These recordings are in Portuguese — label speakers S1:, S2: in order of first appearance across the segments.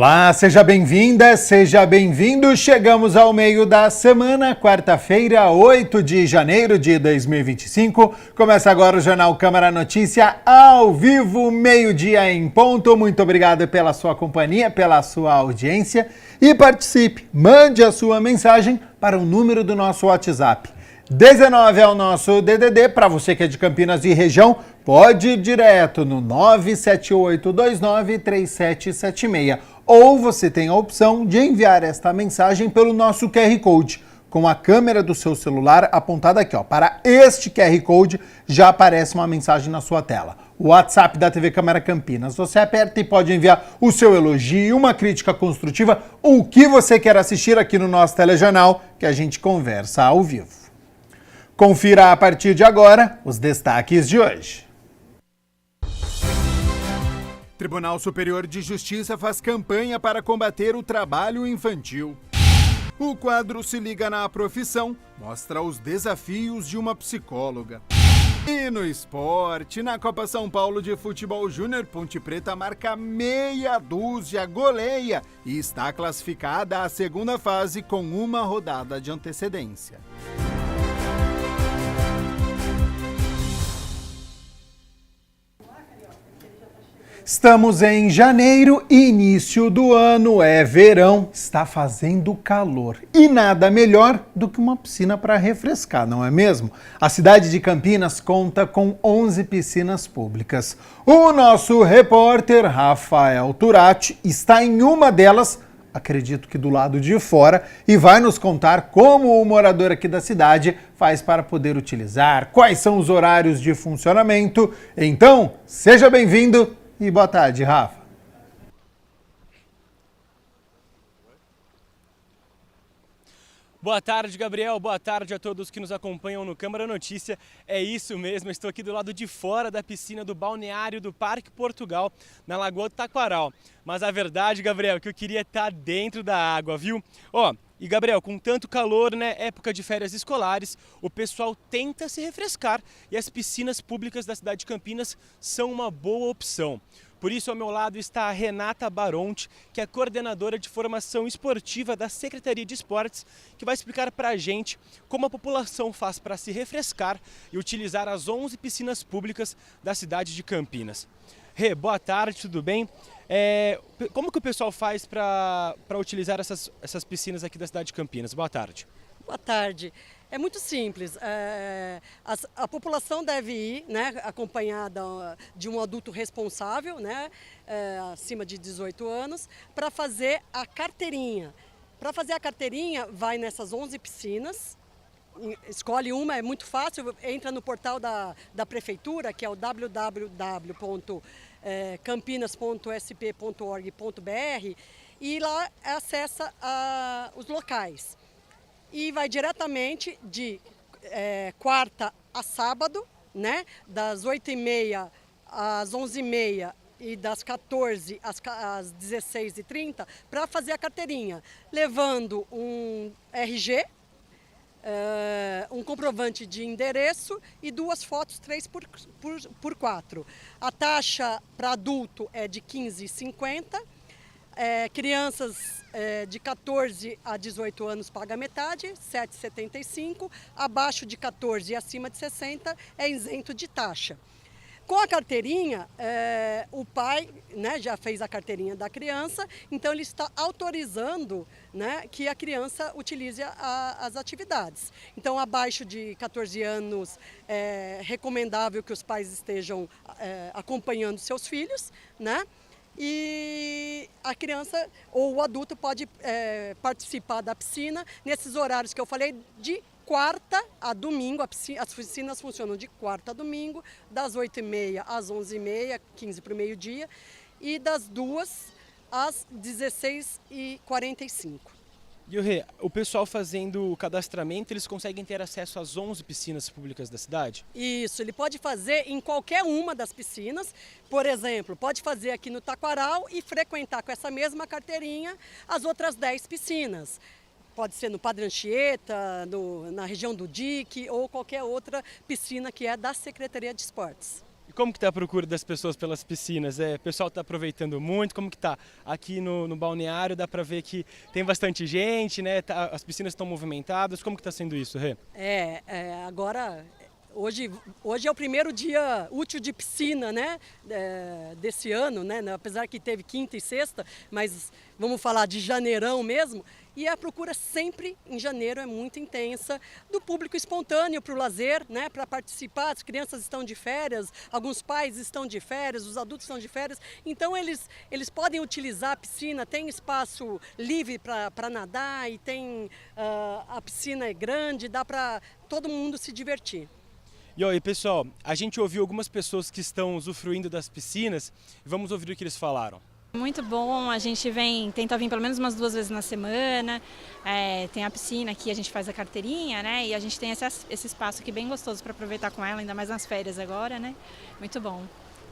S1: Olá, seja bem-vinda, seja bem-vindo. Chegamos ao meio da semana, quarta-feira, 8 de janeiro de 2025. Começa agora o Jornal Câmara Notícia ao vivo, meio-dia em ponto. Muito obrigado pela sua companhia, pela sua audiência e participe. Mande a sua mensagem para o número do nosso WhatsApp. 19 é o nosso DDD, para você que é de Campinas e região, pode ir direto no 978293776. Ou você tem a opção de enviar esta mensagem pelo nosso QR Code. Com a câmera do seu celular apontada aqui, para este QR Code, já aparece uma mensagem na sua tela. O WhatsApp da TV Câmara Campinas. Você aperta e pode enviar o seu elogio, uma crítica construtiva, o que você quer assistir aqui no nosso telejornal, que a gente conversa ao vivo. Confira a partir de agora os destaques de hoje. Tribunal Superior de Justiça faz campanha para combater o trabalho infantil. O quadro Se Liga na Profissão mostra os desafios de uma psicóloga. E no esporte, na Copa São Paulo de Futebol Júnior, Ponte Preta marca meia dúzia, goleia e está classificada à segunda fase com uma rodada de antecedência. Estamos em janeiro, início do ano, é verão, está fazendo calor. E nada melhor do que uma piscina para refrescar, não é mesmo? A cidade de Campinas conta com 11 piscinas públicas. O nosso repórter Rafael Turati está em uma delas, acredito que do lado de fora, e vai nos contar como o morador aqui da cidade faz para poder utilizar, quais são os horários de funcionamento. Então, seja bem-vindo. E boa tarde, Rafa.
S2: Boa tarde, Gabriel. Boa tarde a todos que nos acompanham no Câmara Notícia. É isso mesmo, estou aqui do lado de fora da piscina do balneário do Parque Portugal, na Lagoa do Taquaral. Mas a verdade, Gabriel, é que eu queria estar dentro da água, viu? E Gabriel, com tanto calor, né, época de férias escolares, o pessoal tenta se refrescar e as piscinas públicas da cidade de Campinas são uma boa opção. Por isso, ao meu lado está a Renata Baronte, que é coordenadora de formação esportiva da Secretaria de Esportes, que vai explicar para a gente como a população faz para se refrescar e utilizar as 11 piscinas públicas da cidade de Campinas. Rê, boa tarde, tudo bem? Como que o pessoal faz para utilizar essas piscinas aqui da cidade de Campinas? Boa tarde.
S3: Boa tarde. É muito simples. A população deve ir, né, acompanhada de um adulto responsável, né, acima de 18 anos, para fazer a carteirinha. Para fazer a carteirinha, vai nessas 11 piscinas, escolhe uma, é muito fácil, entra no portal da prefeitura, que é o www.campinas.sp.org.br, e lá acessa os locais. E vai diretamente de quarta a sábado, né, das 8h30 às 11h30 e das 14 às 16h30, para fazer a carteirinha, levando um RG, um comprovante de endereço e 2 fotos 3x4. A taxa para adulto é de R$ 15,50. Crianças de 14 a 18 anos paga metade, R$ 7,75. Abaixo de 14 e acima de 60 é isento de taxa. Com a carteirinha, o pai, né, já fez a carteirinha da criança, então ele está autorizando, né, que a criança utilize as atividades. Então, abaixo de 14 anos, é recomendável que os pais estejam acompanhando seus filhos, né? E a criança ou o adulto pode participar da piscina nesses horários que eu falei, de quarta a domingo. As piscinas funcionam de quarta a domingo, das 8h30 às 11h30, 15 para o meio-dia, e das 2 às 16h45.
S2: E o pessoal fazendo o cadastramento, eles conseguem ter acesso às 11 piscinas públicas da cidade?
S3: Isso, ele pode fazer em qualquer uma das piscinas. Por exemplo, pode fazer aqui no Taquaral e frequentar com essa mesma carteirinha as outras 10 piscinas. Pode ser no Padre Anchieta, na região do Dique ou qualquer outra piscina que é da Secretaria de Esportes.
S2: E como que está a procura das pessoas pelas piscinas? O pessoal está aproveitando muito? Como que está? Aqui no balneário dá para ver que tem bastante gente, né? As piscinas estão movimentadas. Como que está sendo isso, Rê?
S3: Agora, hoje é o primeiro dia útil de piscina, né? Desse ano, né? Apesar que teve quinta e sexta, mas vamos falar de janeirão mesmo. E a procura sempre em janeiro é muito intensa do público espontâneo para o lazer, né, para participar. As crianças estão de férias, alguns pais estão de férias, os adultos estão de férias. Então eles podem utilizar a piscina, tem espaço livre para nadar e a piscina é grande, dá para todo mundo se divertir.
S2: E pessoal, a gente ouviu algumas pessoas que estão usufruindo das piscinas e vamos ouvir o que eles falaram.
S4: Muito bom, a gente tenta vir pelo menos umas 2 vezes na semana, tem a piscina aqui, a gente faz a carteirinha, né? E a gente tem esse espaço aqui bem gostoso para aproveitar com ela, ainda mais nas férias agora, né? Muito bom.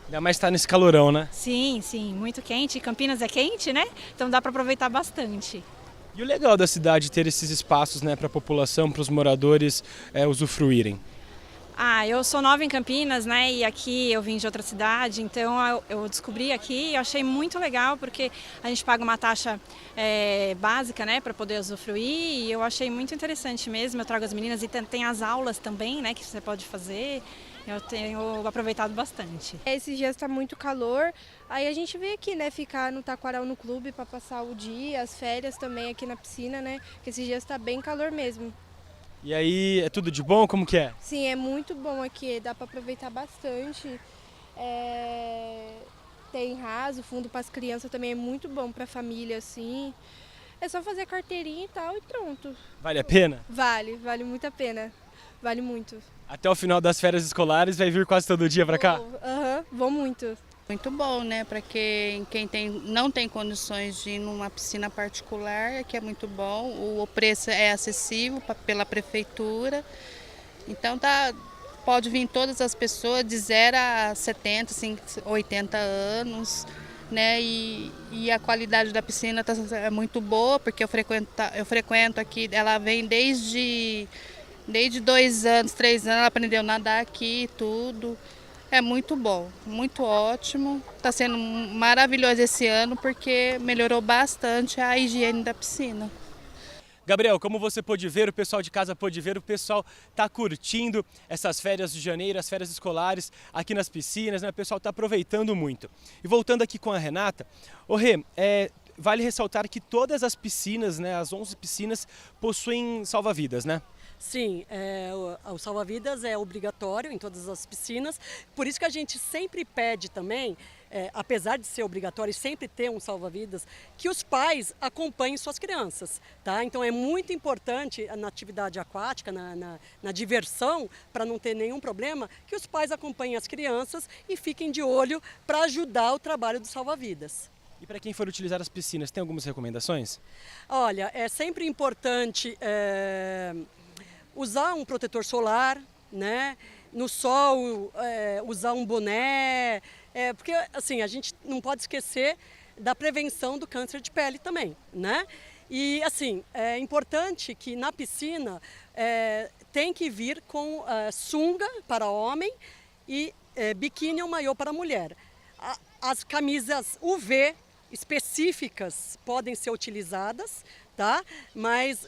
S2: Ainda mais está nesse calorão, né?
S4: Sim, muito quente, Campinas é quente, né? Então dá para aproveitar bastante.
S2: E o legal da cidade ter esses espaços, né, para a população, para os moradores usufruírem?
S4: Eu sou nova em Campinas, né, e aqui eu vim de outra cidade, então eu descobri aqui e achei muito legal porque a gente paga uma taxa básica, né, para poder usufruir e eu achei muito interessante mesmo. Eu trago as meninas e tem as aulas também, né, que você pode fazer. Eu tenho aproveitado bastante.
S5: Esses dias está muito calor, aí a gente veio aqui, né, ficar no Taquaral no clube para passar o dia, as férias também aqui na piscina, né, que esses dias está bem calor mesmo.
S2: E aí, é tudo de bom? Como que é?
S5: Sim, é muito bom aqui, dá para aproveitar bastante. Tem raso, fundo para as crianças também é muito bom para a família, assim. É só fazer a carteirinha e tal e pronto.
S2: Vale a pena?
S5: Vale muito a pena. Vale muito.
S2: Até o final das férias escolares vai vir quase todo dia para cá?
S5: Vou muito.
S6: Muito bom, né? Para quem não tem condições de ir numa piscina particular, que é muito bom. O preço é acessível pela prefeitura. Então pode vir todas as pessoas de 0 a 70, 80 anos. Né? E a qualidade da piscina é muito boa, porque eu frequento aqui, ela vem desde 2 anos, 3 anos, ela aprendeu a nadar aqui e tudo. É muito bom, muito ótimo. Está sendo maravilhoso esse ano porque melhorou bastante a higiene da piscina.
S2: Gabriel, como você pôde ver, o pessoal de casa pôde ver, o pessoal está curtindo essas férias de janeiro, as férias escolares aqui nas piscinas, né? O pessoal está aproveitando muito. E voltando aqui com a Renata, Rê, vale ressaltar que todas as piscinas, né, as 11 piscinas, possuem salva-vidas, né?
S3: Sim, o salva-vidas é obrigatório em todas as piscinas, por isso que a gente sempre pede também, apesar de ser obrigatório e sempre ter um salva-vidas, que os pais acompanhem suas crianças, tá? Então é muito importante na atividade aquática, na diversão, para não ter nenhum problema, que os pais acompanhem as crianças e fiquem de olho para ajudar o trabalho do salva-vidas.
S2: E para quem for utilizar as piscinas, tem algumas recomendações?
S3: Olha, é sempre importante usar um protetor solar, né? No sol, usar um boné, porque assim, a gente não pode esquecer da prevenção do câncer de pele também, né? E assim, é importante que na piscina tem que vir com sunga para homem e biquíni ou maiô para mulher. As camisas UV específicas podem ser utilizadas, tá? Mas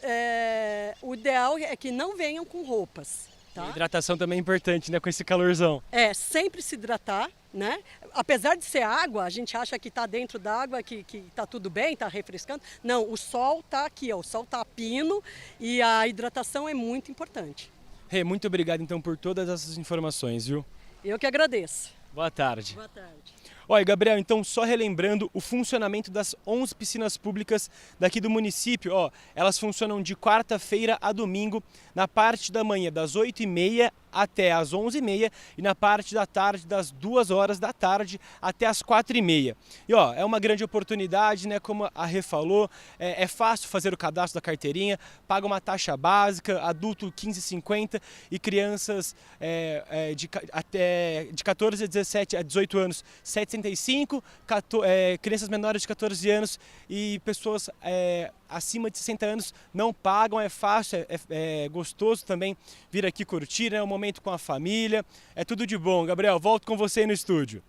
S3: o ideal é que não venham com roupas. Tá?
S2: A hidratação também é importante, né? Com esse calorzão.
S3: Sempre se hidratar, né? Apesar de ser água, a gente acha que está dentro d'água, que está tudo bem, está refrescando. Não, o sol está aqui, ó, o sol está a pino e a hidratação é muito importante.
S2: Rê, muito obrigado então por todas essas informações, viu?
S3: Eu que agradeço.
S2: Boa tarde.
S3: Boa tarde.
S2: Olha, Gabriel, então só relembrando o funcionamento das 11 piscinas públicas daqui do município, elas funcionam de quarta-feira a domingo, na parte da manhã das 8h30 até às 11h30 e na parte da tarde das 2h da tarde até às 4h30. E é uma grande oportunidade, né? Como a Rê falou, é fácil fazer o cadastro da carteirinha, paga uma taxa básica, adulto 15,50 e crianças de 14 a 18 anos, 7,50. 65, crianças menores de 14 anos e pessoas acima de 60 anos não pagam, é fácil, é gostoso também vir aqui curtir, é um momento com a família, é tudo de bom. Gabriel, volto com você aí no estúdio.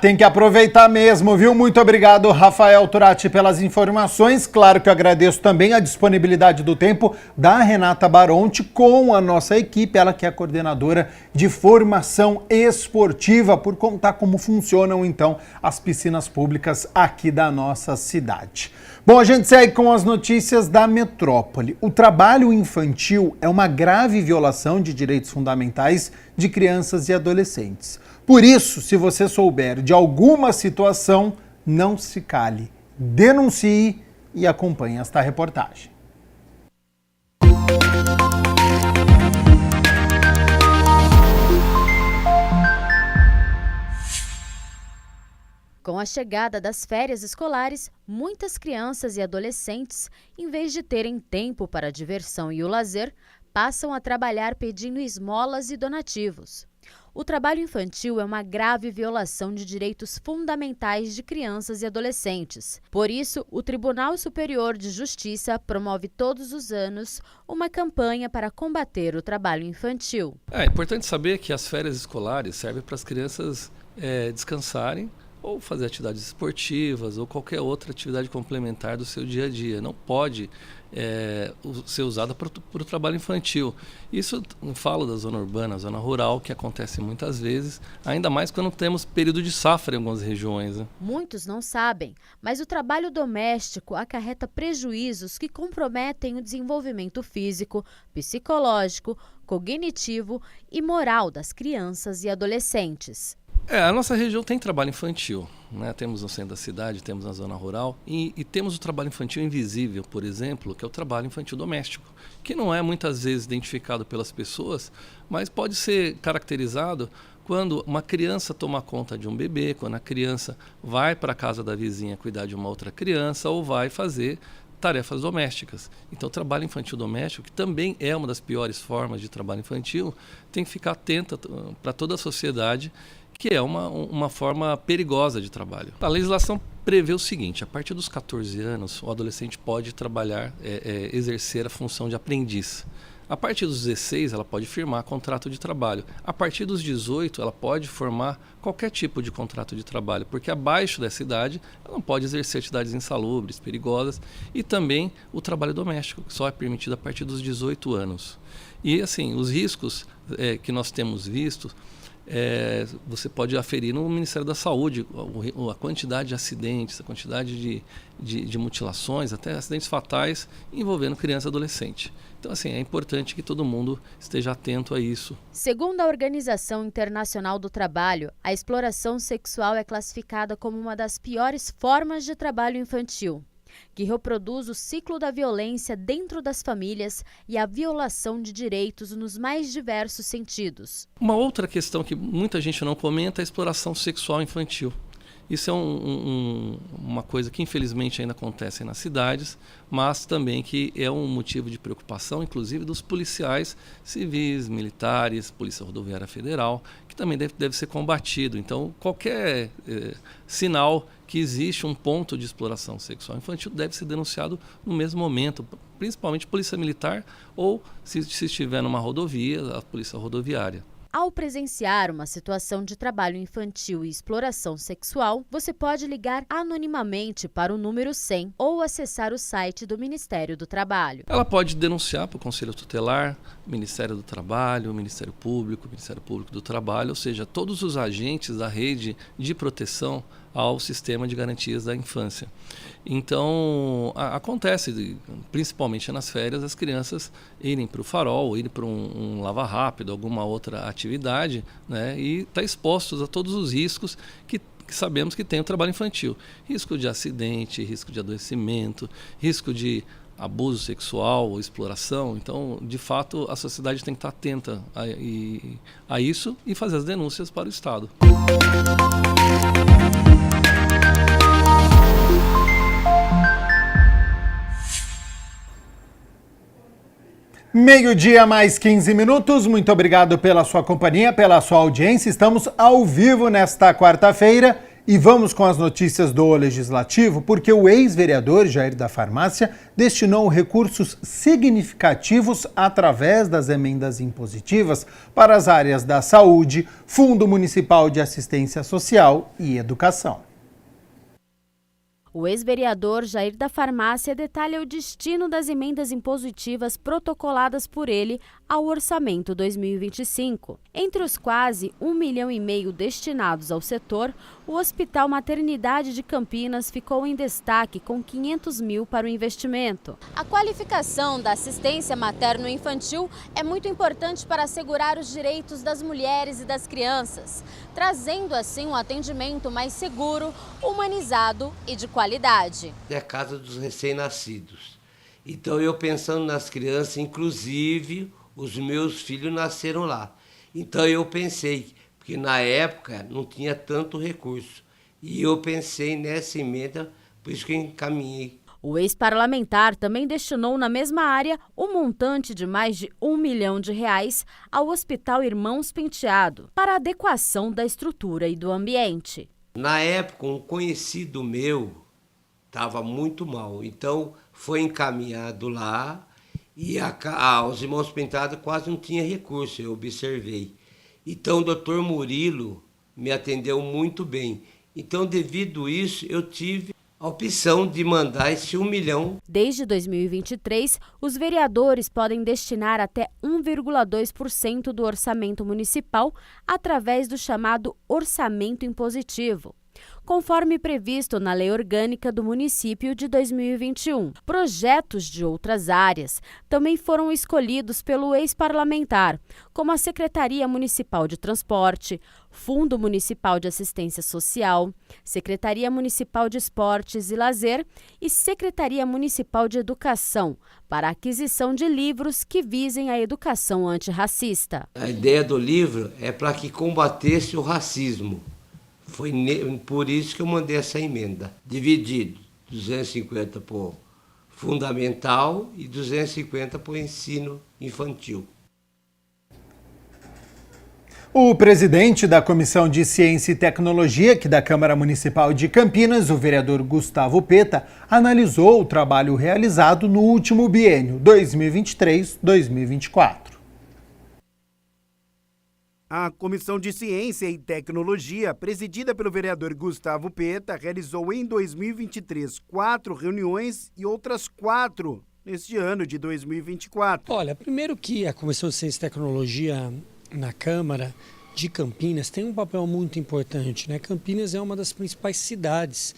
S1: Tem que aproveitar mesmo, viu? Muito obrigado, Rafael Turati, pelas informações. Claro que eu agradeço também a disponibilidade do tempo da Renata Baronte com a nossa equipe, ela que é a coordenadora de formação esportiva, por contar como funcionam, então, as piscinas públicas aqui da nossa cidade. Bom, a gente segue com as notícias da metrópole. O trabalho infantil é uma grave violação de direitos fundamentais de crianças e adolescentes. Por isso, se você souber de alguma situação, não se cale, denuncie e acompanhe esta reportagem.
S7: Com a chegada das férias escolares, muitas crianças e adolescentes, em vez de terem tempo para a diversão e o lazer, passam a trabalhar pedindo esmolas e donativos. O trabalho infantil é uma grave violação de direitos fundamentais de crianças e adolescentes. Por isso, o Tribunal Superior de Justiça promove todos os anos uma campanha para combater o trabalho infantil.
S8: É importante saber que as férias escolares servem para as crianças descansarem ou fazer atividades esportivas ou qualquer outra atividade complementar do seu dia a dia. Não pode ser usada para o trabalho infantil. Isso não falo da zona urbana, zona rural, que acontece muitas vezes, ainda mais quando temos período de safra em algumas regiões, né?
S7: Muitos não sabem, mas o trabalho doméstico acarreta prejuízos que comprometem o desenvolvimento físico, psicológico, cognitivo e moral das crianças e adolescentes.
S8: A nossa região tem trabalho infantil, né? Temos no centro da cidade, temos na zona rural e temos o trabalho infantil invisível, por exemplo, que é o trabalho infantil doméstico, que não é muitas vezes identificado pelas pessoas, mas pode ser caracterizado quando uma criança toma conta de um bebê, quando a criança vai para a casa da vizinha cuidar de uma outra criança ou vai fazer tarefas domésticas. Então, o trabalho infantil doméstico, que também é uma das piores formas de trabalho infantil, tem que ficar atenta para toda a sociedade, que é uma forma perigosa de trabalho. A legislação prevê o seguinte: a partir dos 14 anos, o adolescente pode trabalhar, exercer a função de aprendiz. A partir dos 16, ela pode firmar contrato de trabalho. A partir dos 18, ela pode formar qualquer tipo de contrato de trabalho, porque abaixo dessa idade, ela não pode exercer atividades insalubres, perigosas, e também o trabalho doméstico, que só é permitido a partir dos 18 anos. E, assim, os riscos que nós temos visto, você pode aferir no Ministério da Saúde a quantidade de acidentes, a quantidade de mutilações, até acidentes fatais envolvendo criança e adolescente. Então, assim, é importante que todo mundo esteja atento a isso.
S7: Segundo a Organização Internacional do Trabalho, a exploração sexual é classificada como uma das piores formas de trabalho infantil, que reproduz o ciclo da violência dentro das famílias e a violação de direitos nos mais diversos sentidos.
S8: Uma outra questão que muita gente não comenta é a exploração sexual infantil. Isso é uma coisa que infelizmente ainda acontece nas cidades, mas também que é um motivo de preocupação, inclusive dos policiais civis, militares, Polícia Rodoviária Federal, que também deve ser combatido. Então, qualquer sinal que existe um ponto de exploração sexual infantil deve ser denunciado no mesmo momento, principalmente Polícia Militar ou, se estiver numa rodovia, a Polícia Rodoviária.
S7: Ao presenciar uma situação de trabalho infantil e exploração sexual, você pode ligar anonimamente para o número 100 ou acessar o site do Ministério do Trabalho.
S8: Ela pode denunciar para o Conselho Tutelar, Ministério do Trabalho, Ministério Público do Trabalho, ou seja, todos os agentes da rede de proteção ao sistema de garantias da infância. Então, acontece, principalmente nas férias, as crianças irem para o farol, irem para um lava rápido, alguma outra atividade, né, e estar expostos a todos os riscos que sabemos que tem o trabalho infantil. Risco de acidente, risco de adoecimento, risco de abuso sexual ou exploração. Então, de fato, a sociedade tem que estar atenta a isso e fazer as denúncias para o Estado.
S1: Meio-dia mais 15 minutos, muito obrigado pela sua companhia, pela sua audiência. Estamos ao vivo nesta quarta-feira e vamos com as notícias do Legislativo, porque o ex-vereador Jair da Farmácia destinou recursos significativos através das emendas impositivas para as áreas da saúde, Fundo Municipal de Assistência Social e Educação.
S7: O ex-vereador Jair da Farmácia detalha o destino das emendas impositivas protocoladas por ele ao orçamento 2025. Entre os quase 1,5 milhão destinados ao setor, o Hospital Maternidade de Campinas ficou em destaque com 500 mil para o investimento. A qualificação da assistência materno-infantil é muito importante para assegurar os direitos das mulheres e das crianças, trazendo assim um atendimento mais seguro, humanizado e de qualidade.
S9: É a casa dos recém-nascidos. Então eu pensando nas crianças, inclusive os meus filhos nasceram lá. Então eu pensei, porque na época não tinha tanto recurso. E eu pensei nessa emenda, por isso que eu encaminhei.
S7: O ex-parlamentar também destinou na mesma área um montante de mais de R$1 milhão ao Hospital Irmãos Penteado, para a adequação da estrutura e do ambiente.
S9: Na época, um conhecido meu estava muito mal, então foi encaminhado lá e os Irmãos Penteado quase não tinha recurso, eu observei. Então o doutor Murilo me atendeu muito bem. Então, devido a isso, eu tive a opção de mandar esse 1 milhão.
S7: Desde 2023, os vereadores podem destinar até 1,2% do orçamento municipal através do chamado orçamento impositivo, conforme previsto na Lei Orgânica do Município de 2021. Projetos de outras áreas também foram escolhidos pelo ex-parlamentar, como a Secretaria Municipal de Transporte, Fundo Municipal de Assistência Social, Secretaria Municipal de Esportes e Lazer e Secretaria Municipal de Educação, para a aquisição de livros que visem a educação antirracista.
S9: A ideia do livro é para que combatesse o racismo. Foi por isso que eu mandei essa emenda. Dividido, 250 para o fundamental e 250 para o ensino infantil.
S1: O presidente da Comissão de Ciência e Tecnologia aqui da Câmara Municipal de Campinas, o vereador Gustavo Peta, analisou o trabalho realizado no último biênio 2023-2024.
S10: A Comissão de Ciência e Tecnologia, presidida pelo vereador Gustavo Peta, realizou em 2023 4 reuniões e outras 4 neste ano de 2024.
S11: Olha, primeiro que a Comissão de Ciência e Tecnologia na Câmara de Campinas tem um papel muito importante, né? Campinas é uma das principais cidades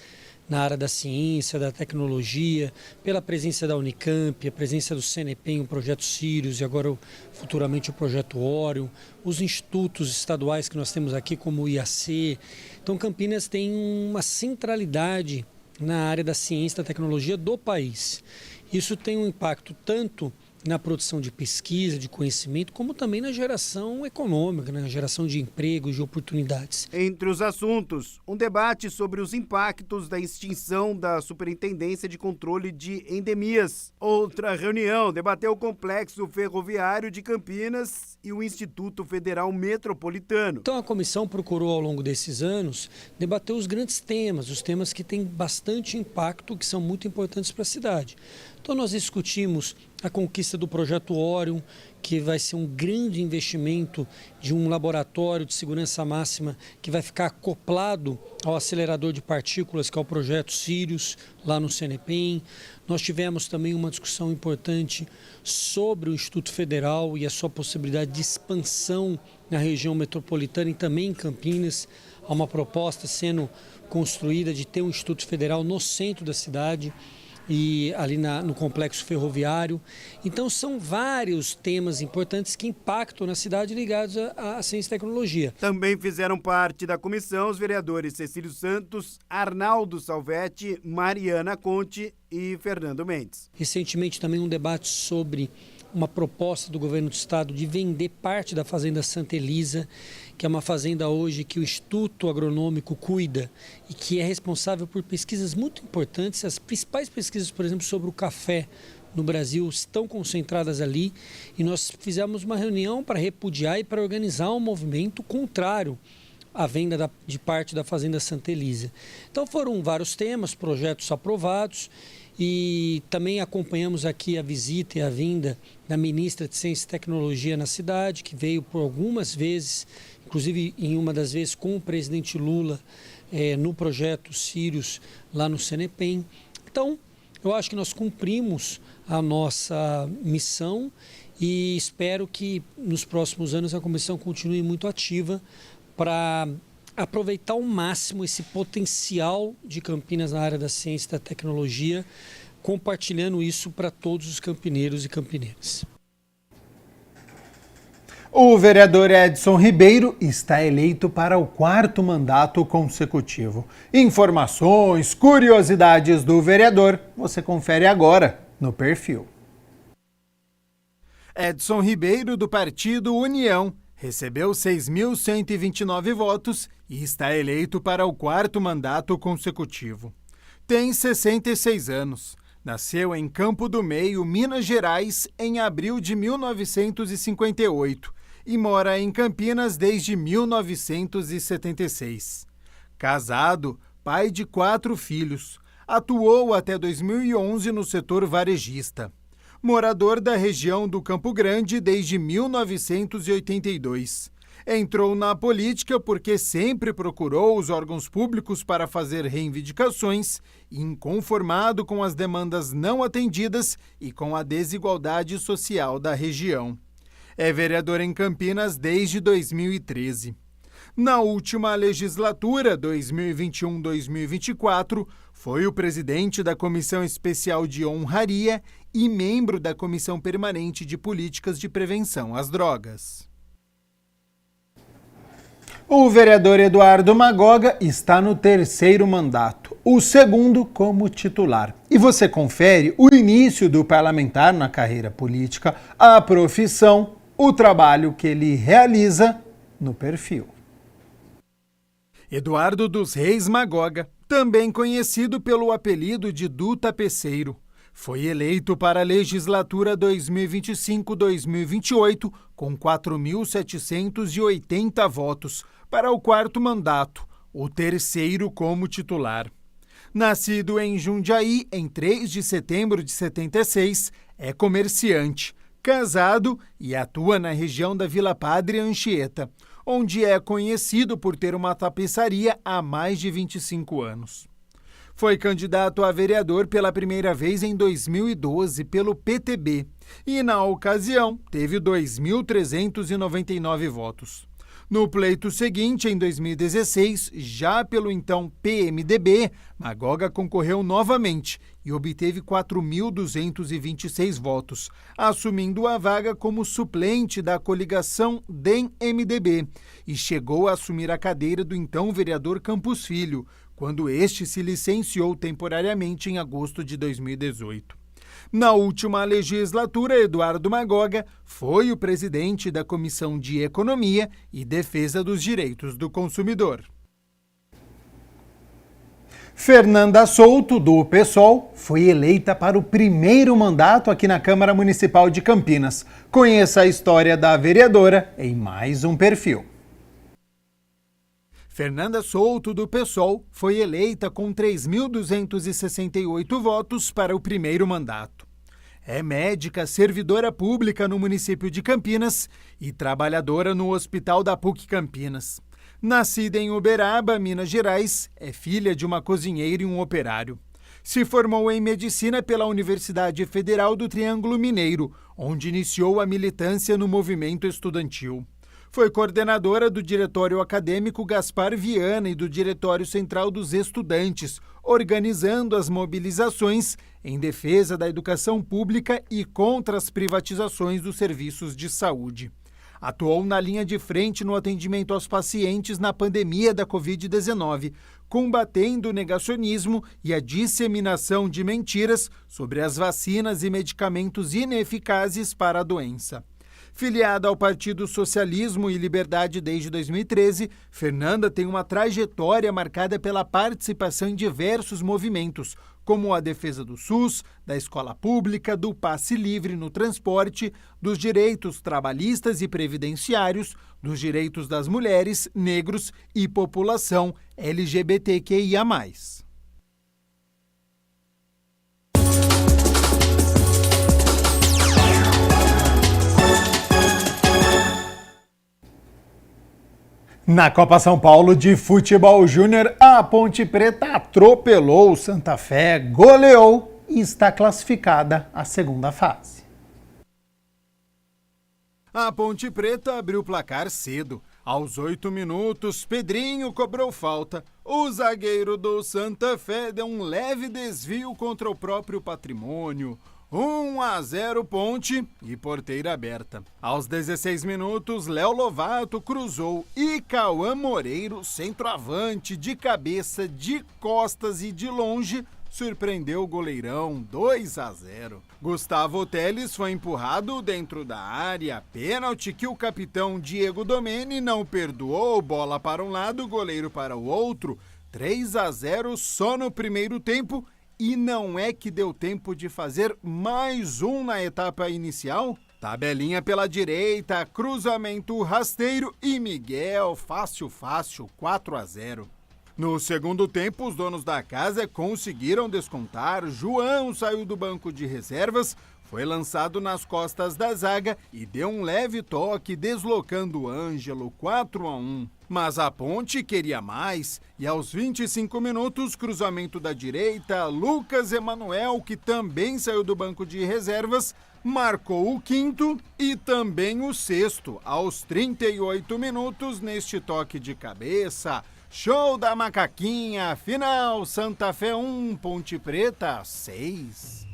S11: na área da ciência, da tecnologia, pela presença da Unicamp, a presença do CNPEM, o Projeto Sirius e agora futuramente o Projeto Orion, os institutos estaduais que nós temos aqui como o IAC. Então Campinas tem uma centralidade na área da ciência e da tecnologia do país. Isso tem um impacto tanto na produção de pesquisa, de conhecimento, como também na geração econômica, na geração de empregos, de oportunidades.
S10: Entre os assuntos, um debate sobre os impactos da extinção da Superintendência de Controle de Endemias. Outra reunião debateu o Complexo Ferroviário de Campinas e o Instituto Federal Metropolitano.
S11: Então a comissão procurou ao longo desses anos debater os grandes temas, os temas que têm bastante impacto, que são muito importantes para a cidade. Então nós discutimos a conquista do Projeto Orion, que vai ser um grande investimento de um laboratório de segurança máxima que vai ficar acoplado ao acelerador de partículas, que é o Projeto Sirius, lá no CNPEM. Nós tivemos também uma discussão importante sobre o Instituto Federal e a sua possibilidade de expansão na região metropolitana e também em Campinas. Há uma proposta sendo construída de ter um Instituto Federal no centro da cidade e ali no complexo ferroviário. Então são vários temas importantes que impactam na cidade ligados à ciência e tecnologia.
S10: Também fizeram parte da comissão os vereadores Cecílio Santos, Arnaldo Salvetti, Mariana Conte e Fernando Mendes.
S11: Recentemente também um debate sobre uma proposta do governo do estado de vender parte da fazenda Santa Elisa, que é uma fazenda hoje que o Instituto Agronômico cuida e que é responsável por pesquisas muito importantes, as principais pesquisas, por exemplo, sobre o café no Brasil estão concentradas ali e nós fizemos uma reunião para repudiar e para organizar um movimento contrário à venda de parte da Fazenda Santa Elísia. Então foram vários temas, projetos aprovados e também acompanhamos aqui a visita e a vinda da ministra de Ciência e Tecnologia na cidade, que veio por algumas vezes, inclusive em uma das vezes com o presidente Lula no projeto Sirius lá no CNPEM. Então, eu acho que nós cumprimos a nossa missão e espero que nos próximos anos a comissão continue muito ativa para aproveitar ao máximo esse potencial de Campinas na área da ciência e da tecnologia, compartilhando isso para todos os campineiros e campineiras.
S1: O vereador Edson Ribeiro está eleito para o 4º mandato consecutivo. Informações, curiosidades do vereador, você confere agora no perfil. Edson Ribeiro, do partido União, recebeu 6.129 votos e está eleito para o 4º mandato consecutivo. Tem 66 anos. Nasceu em Campo do Meio, Minas Gerais, em abril de 1958 e mora em Campinas desde 1976. Casado, pai de 4 filhos, atuou até 2011 no setor varejista. Morador da região do Campo Grande desde 1982. Entrou na política porque sempre procurou os órgãos públicos para fazer reivindicações, inconformado com as demandas não atendidas e com a desigualdade social da região. É vereador em Campinas desde 2013. Na última legislatura, 2021-2024, foi o presidente da Comissão Especial de Honraria e membro da Comissão Permanente de Políticas de Prevenção às Drogas. O vereador Eduardo Magoga está no 3º mandato, o 2º como titular. E você confere o início do parlamentar na carreira política, a profissão, o trabalho que ele realiza no perfil. Eduardo dos Reis Magoga, também conhecido pelo apelido de Du Tapeceiro, foi eleito para a legislatura 2025-2028 com 4.780 votos para o 4º mandato, o 3º como titular. Nascido em Jundiaí em 3 de setembro de 76, é comerciante, casado e atua na região da Vila Padre Anchieta, onde é conhecido por ter uma tapeçaria há mais de 25 anos. Foi candidato a vereador pela primeira vez em 2012 pelo PTB e, na ocasião, teve 2.399 votos. No pleito seguinte, em 2016, já pelo então PMDB, Magoga concorreu novamente e obteve 4.226 votos, assumindo a vaga como suplente da coligação DEM-MDB e chegou a assumir a cadeira do então vereador Campos Filho, quando este se licenciou temporariamente em agosto de 2018. Na última legislatura, Eduardo Magoga foi o presidente da Comissão de Economia e Defesa dos Direitos do Consumidor. Fernanda Souto, do PSOL, foi eleita para o 1º mandato aqui na Câmara Municipal de Campinas. Conheça a história da vereadora em mais um perfil. Fernanda Souto, do PSOL, foi eleita com 3.268 votos para o 1º mandato. É médica, servidora pública no município de Campinas e trabalhadora no Hospital da PUC Campinas. Nascida em Uberaba, Minas Gerais, é filha de uma cozinheira e um operário. Se formou em medicina pela Universidade Federal do Triângulo Mineiro, onde iniciou a militância no movimento estudantil. Foi coordenadora do Diretório Acadêmico Gaspar Viana e do Diretório Central dos Estudantes, organizando as mobilizações em defesa da educação pública e contra as privatizações dos serviços de saúde. Atuou na linha de frente no atendimento aos pacientes na pandemia da Covid-19, combatendo o negacionismo e a disseminação de mentiras sobre as vacinas e medicamentos ineficazes para a doença. Filiada ao Partido Socialismo e Liberdade desde 2013, Fernanda tem uma trajetória marcada pela participação em diversos movimentos, como a defesa do SUS, da escola pública, do passe livre no transporte, dos direitos trabalhistas e previdenciários, dos direitos das mulheres, negros e população LGBTQIA+. Na Copa São Paulo de Futebol Júnior, a Ponte Preta atropelou o Santa Fé, goleou e está classificada à segunda fase. A Ponte Preta abriu o placar cedo. Aos 8 minutos, Pedrinho cobrou falta. O zagueiro do Santa Fé deu um leve desvio contra o próprio patrimônio. 1-0 Ponte e porteira aberta. Aos 16 minutos, Léo Lovato cruzou e Cauã Moreiro, centroavante, de cabeça, de costas e de longe, surpreendeu o goleirão. 2-0. Gustavo Teles foi empurrado dentro da área. Pênalti que o capitão Diego Domeni não perdoou. Bola para um lado, goleiro para o outro. 3-0 só no primeiro tempo. E não é que deu tempo de fazer mais um na etapa inicial? Tabelinha pela direita, cruzamento rasteiro e Miguel, fácil, 4-0. No segundo tempo, os donos da casa conseguiram descontar. João saiu do banco de reservas, foi lançado nas costas da zaga e deu um leve toque, deslocando Ângelo, 4-1. Mas a Ponte queria mais e aos 25 minutos, cruzamento da direita, Lucas Emanuel, que também saiu do banco de reservas, marcou o quinto e também o sexto. Aos 38 minutos, neste toque de cabeça, show da Macaquinha, final, Santa Fé 1, Ponte Preta 6.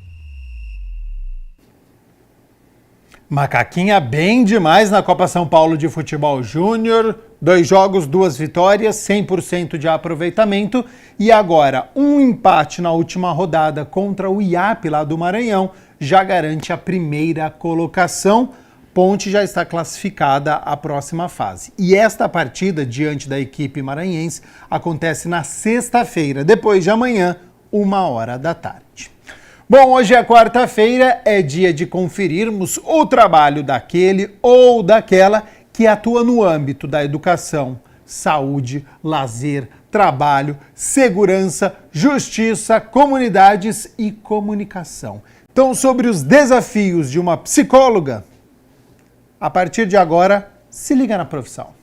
S1: Macaquinha bem demais na Copa São Paulo de Futebol Júnior. 2 jogos, 2 vitórias, 100% de aproveitamento. E agora, um empate na última rodada contra o IAP lá do Maranhão já garante a primeira colocação. Ponte já está classificada à próxima fase. E esta partida, diante da equipe maranhense, acontece na sexta-feira, depois de amanhã, 13h. Bom, hoje é quarta-feira, é dia de conferirmos o trabalho daquele ou daquela que atua no âmbito da educação, saúde, lazer, trabalho, segurança, justiça, comunidades e comunicação. Então, sobre os desafios de uma psicóloga, a partir de agora, se liga na profissão.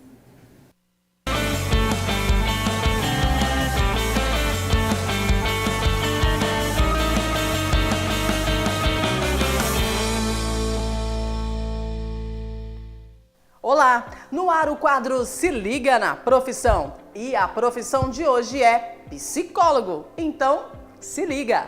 S12: Olá, no ar o quadro Se Liga na Profissão. E a profissão de hoje é psicólogo. Então, se liga!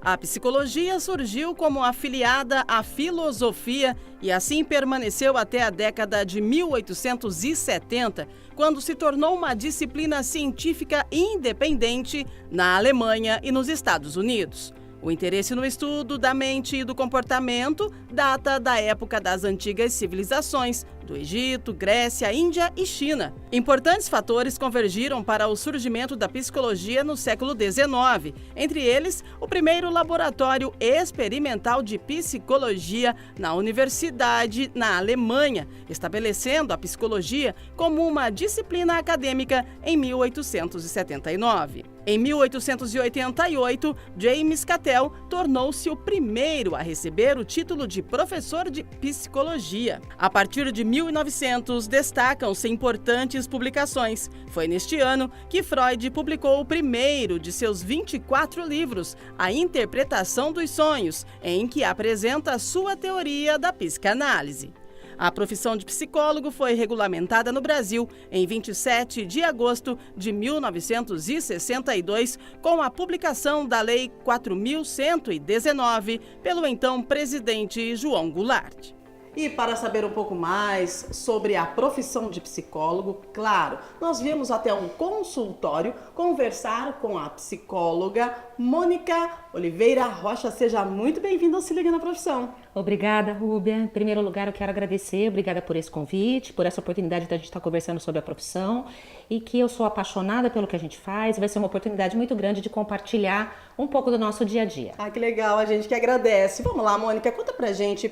S13: A psicologia surgiu como afiliada à filosofia e assim permaneceu até a década de 1870, quando se tornou uma disciplina científica independente na Alemanha e nos Estados Unidos. O interesse no estudo da mente e do comportamento data da época das antigas civilizações, do Egito, Grécia, Índia e China. Importantes fatores convergiram para o surgimento da psicologia no século XIX, entre eles o primeiro laboratório experimental de psicologia na universidade na Alemanha, estabelecendo a psicologia como uma disciplina acadêmica em 1879. Em 1888, James Cattell tornou-se o primeiro a receber o título de professor de psicologia. A partir de 1900, destacam-se importantes publicações. Foi neste ano que Freud publicou o primeiro de seus 24 livros, A Interpretação dos Sonhos, em que apresenta a sua teoria da psicanálise. A profissão de psicólogo foi regulamentada no Brasil em 27 de agosto de 1962, com a publicação da Lei 4.119, pelo então presidente João Goulart.
S12: E para saber um pouco mais sobre a profissão de psicólogo, claro, nós viemos até um consultório conversar com a psicóloga Mônica Oliveira Rocha. Seja muito bem-vinda ao Se Liga na Profissão.
S14: Obrigada, Rúbia. Em primeiro lugar, eu quero agradecer, obrigada por esse convite, por essa oportunidade de a gente estar conversando sobre a profissão e que eu sou apaixonada pelo que a gente faz. Vai ser uma oportunidade muito grande de compartilhar um pouco do nosso dia a dia.
S12: Ah, que legal, a gente que agradece. Vamos lá, Mônica, conta pra gente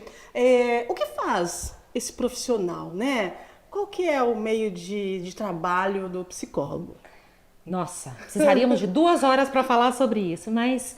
S12: o que faz esse profissional, né? Qual que é o meio de trabalho do psicólogo?
S14: Nossa, precisaríamos de 2 horas para falar sobre isso, mas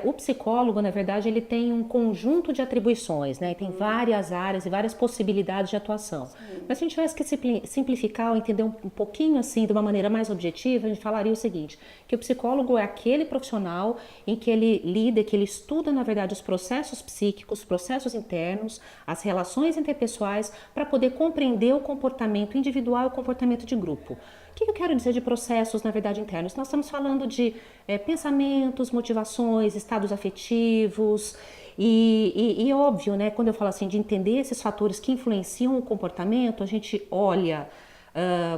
S14: o psicólogo, na verdade, ele tem um conjunto de atribuições, né? Tem várias áreas e várias possibilidades de atuação. Sim. Mas se a gente tivesse que simplificar ou entender um pouquinho assim, de uma maneira mais objetiva, a gente falaria o seguinte, que o psicólogo é aquele profissional em que ele lida, que ele estuda, na verdade, os processos psíquicos, os processos internos, as relações interpessoais, para poder compreender o comportamento individual e o comportamento de grupo. O que eu quero dizer de processos, na verdade, internos? Nós estamos falando de pensamentos, motivações, estados afetivos e óbvio, né, quando eu falo assim de entender esses fatores que influenciam o comportamento, a gente olha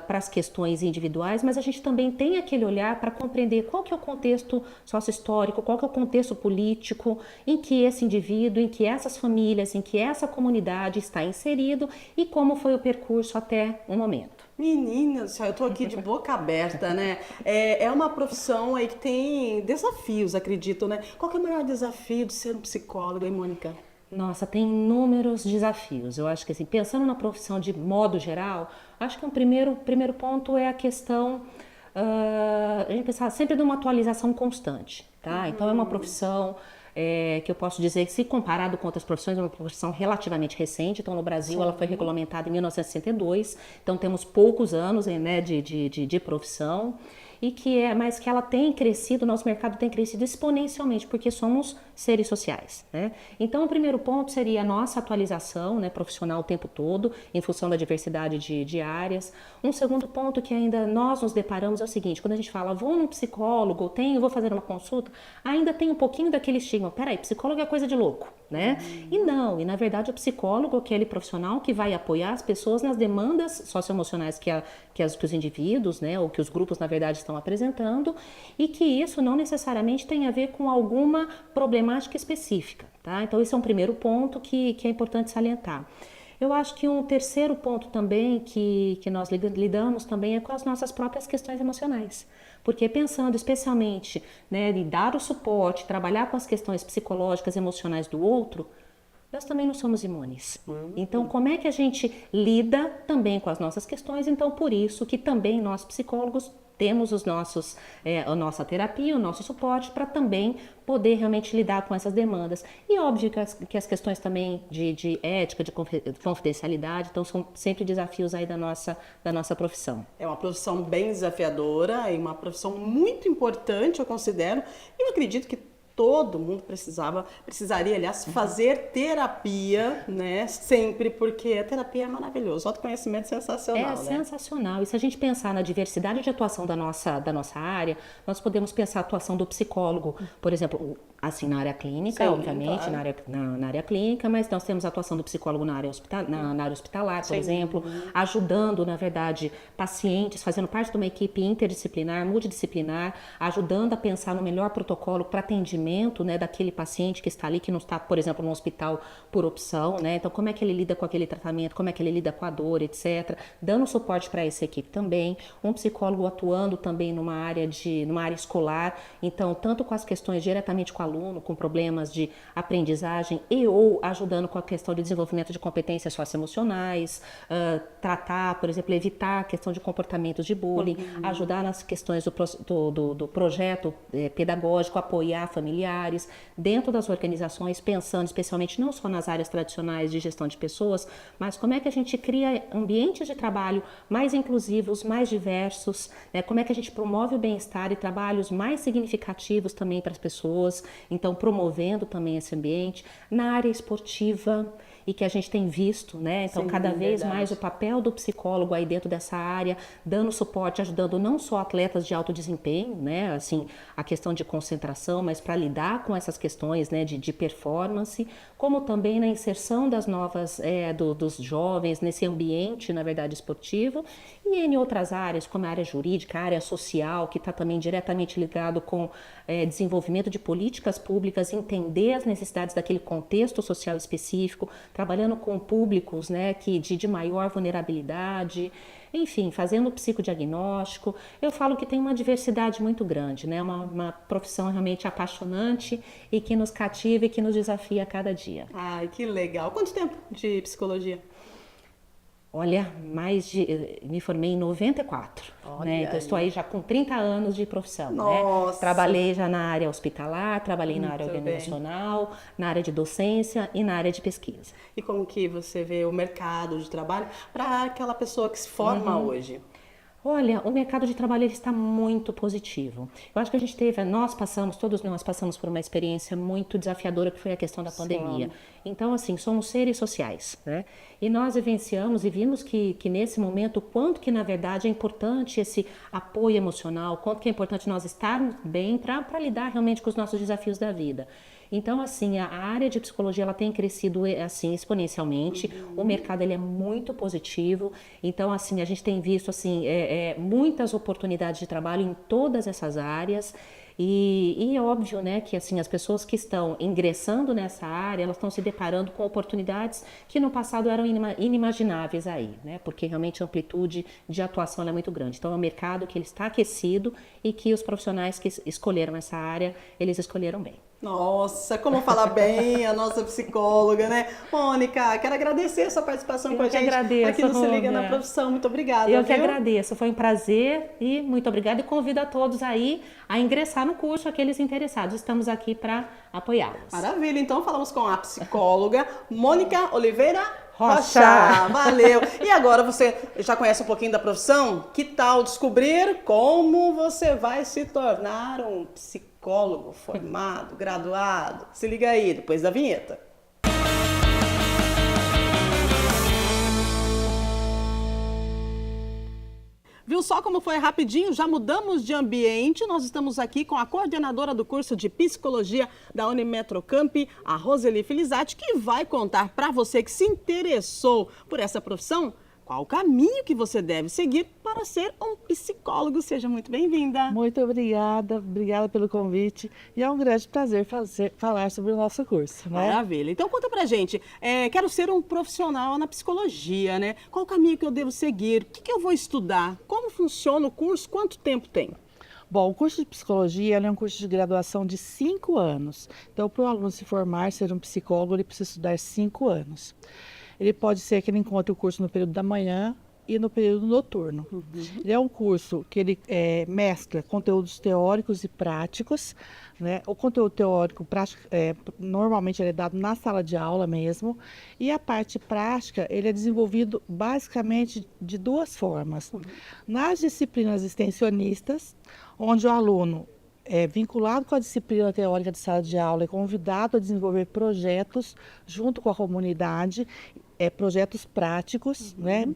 S14: para as questões individuais, mas a gente também tem aquele olhar para compreender qual que é o contexto sócio-histórico, qual que é o contexto político em que esse indivíduo, em que essas famílias, em que essa comunidade está inserido e como foi o percurso até o momento.
S12: Menina, eu tô aqui de boca aberta, né? É uma profissão aí que tem desafios, acredito, né? Qual que é o maior desafio de ser um psicólogo, hein, Mônica?
S14: Nossa, tem inúmeros desafios. Eu acho que assim, pensando na profissão de modo geral, acho que um primeiro ponto é a questão, a gente pensar sempre numa atualização constante, tá? Então é uma profissão que eu posso dizer que, se comparado com outras profissões, é uma profissão relativamente recente. Então, no Brasil, ela foi regulamentada em 1962, então temos poucos anos, né, de profissão. Mas que ela tem crescido, nosso mercado tem crescido exponencialmente, porque somos seres sociais, né? Então, o primeiro ponto seria a nossa atualização, né, profissional o tempo todo, em função da diversidade de áreas. Um segundo ponto que ainda nós nos deparamos é o seguinte, quando a gente fala, vou num psicólogo, vou fazer uma consulta, ainda tem um pouquinho daquele estigma, peraí, psicólogo é coisa de louco, né? E na verdade o psicólogo é aquele profissional que vai apoiar as pessoas nas demandas socioemocionais que os indivíduos, né, ou que os grupos, na verdade, estão apresentando, e que isso não necessariamente tem a ver com alguma problemática específica, tá? Então, esse é um primeiro ponto que é importante salientar. Eu acho que um terceiro ponto também que nós lidamos também é com as nossas próprias questões emocionais. Porque pensando especialmente, né, em dar o suporte, trabalhar com as questões psicológicas, emocionais do outro, nós também não somos imunes. Então, como é que a gente lida também com as nossas questões? Então, por isso que também nós psicólogos temos a nossa terapia, o nosso suporte para também poder realmente lidar com essas demandas. E óbvio que as questões também de ética, de confidencialidade, então são sempre desafios aí da nossa profissão.
S12: É uma profissão bem desafiadora e uma profissão muito importante, eu considero. Eu acredito que todo mundo precisaria, aliás, fazer terapia, né? Sempre, porque a terapia é maravilhosa. O autoconhecimento é sensacional, né?
S14: Sensacional. E se a gente pensar na diversidade de atuação da nossa área, nós podemos pensar a atuação do psicólogo, por exemplo, assim, na área clínica, obviamente, claro. na área clínica, mas nós temos a atuação do psicólogo na área hospitalar, por exemplo, ajudando, na verdade, pacientes, fazendo parte de uma equipe interdisciplinar, multidisciplinar, ajudando a pensar no melhor protocolo para atendimento, né, daquele paciente que está ali, que não está, por exemplo, no hospital por opção, né? Então, como é que ele lida com aquele tratamento, como é que ele lida com a dor, etc. Dando suporte para essa equipe também. Um psicólogo atuando também numa área escolar, então, tanto com as questões diretamente com o aluno, com problemas de aprendizagem ou ajudando com a questão de desenvolvimento de competências socioemocionais, tratar, por exemplo, evitar a questão de comportamentos de bullying, ajudar nas questões do projeto pedagógico, apoiar familiares, dentro das organizações, pensando especialmente não só nas áreas tradicionais de gestão de pessoas, mas como é que a gente cria ambientes de trabalho mais inclusivos, mais diversos, né? Como é que a gente promove o bem-estar e trabalhos mais significativos também para as pessoas, então promovendo também esse ambiente. Na área esportiva, e que a gente tem visto, né? Então,
S12: Sim,
S14: cada vez
S12: verdade.
S14: mais o papel do psicólogo aí dentro dessa área, dando suporte, ajudando não só atletas de alto desempenho, né? Assim, a questão de concentração, mas para lidar com essas questões, né, de performance, como também na inserção das novas, dos jovens nesse ambiente, na verdade, esportivo, e em outras áreas, como a área jurídica, a área social, que está também diretamente ligado com desenvolvimento de políticas públicas, entender as necessidades daquele contexto social específico, trabalhando com públicos, né, de maior vulnerabilidade, enfim, fazendo psicodiagnóstico. Eu falo que tem uma diversidade muito grande, né, uma profissão realmente apaixonante e que nos cativa e que nos desafia a cada dia.
S12: Ai, que legal. Quanto tempo de psicologia?
S14: Olha, me formei em 94, né? Então estou aí já com 30 anos de profissão,
S12: Nossa.
S14: né? Trabalhei já na área hospitalar, trabalhei na área
S12: Muito bem.
S14: organizacional, na área de docência e na área de pesquisa.
S12: E como que você vê o mercado de trabalho para aquela pessoa que se forma hoje?
S14: Olha, o mercado de trabalho ele está muito positivo. Eu acho que todos nós passamos por uma experiência muito desafiadora, que foi a questão da pandemia. Então, assim, somos seres sociais, né? E nós vivenciamos e vimos que nesse momento, o quanto que, na verdade, é importante esse apoio emocional, quanto que é importante nós estarmos bem para lidar realmente com os nossos desafios da vida. Então, assim, a área de psicologia ela tem crescido assim exponencialmente. O mercado ele é muito positivo. Então, assim, a gente tem visto assim muitas oportunidades de trabalho em todas essas áreas. E é óbvio, né, que assim as pessoas que estão ingressando nessa área, elas estão se deparando com oportunidades que no passado eram inimagináveis aí, né? Porque realmente a amplitude de atuação ela é muito grande. Então, é um mercado que ele está aquecido e que os profissionais que escolheram essa área, eles escolheram bem.
S12: Nossa, como falar bem a nossa psicóloga, né? Mônica, quero agradecer a sua participação com a gente aqui no Se Liga na Profissão. Muito obrigada.
S14: Eu que agradeço, foi um prazer e muito obrigada. E convido a todos aí a ingressar no curso, aqueles interessados. Estamos aqui para apoiá-los.
S12: Maravilha, então falamos com a psicóloga Mônica Oliveira Rocha. Valeu! E agora você já conhece um pouquinho da profissão? Que tal descobrir como você vai se tornar um psicólogo formado, graduado? Se liga aí, depois da vinheta. Viu só como foi rapidinho? Já mudamos de ambiente. Nós estamos aqui com a coordenadora do curso de Psicologia da Unimetrocamp, a Roseli Filizati, que vai contar para você que se interessou por essa profissão, qual o caminho que você deve seguir para ser um psicólogo. Seja muito bem-vinda.
S15: Muito obrigada pelo convite e é um grande prazer falar sobre o nosso curso, né?
S12: Maravilha. Então conta pra gente, quero ser um profissional na psicologia, né? Qual o caminho que eu devo seguir? O que eu vou estudar? Como funciona o curso? Quanto tempo tem?
S15: Bom, o curso de psicologia é um curso de graduação de 5 anos. Então, para o aluno se formar, ser um psicólogo, ele precisa estudar 5 anos. Ele pode ser que ele encontre o curso no período da manhã e no período noturno. Ele é um curso que ele mescla conteúdos teóricos e práticos, né? O conteúdo teórico prático, normalmente ele é dado na sala de aula mesmo, e a parte prática ele é desenvolvido basicamente de duas formas. Nas disciplinas extensionistas, onde o aluno vinculado com a disciplina teórica de sala de aula, é convidado a desenvolver projetos junto com a comunidade, projetos práticos, né,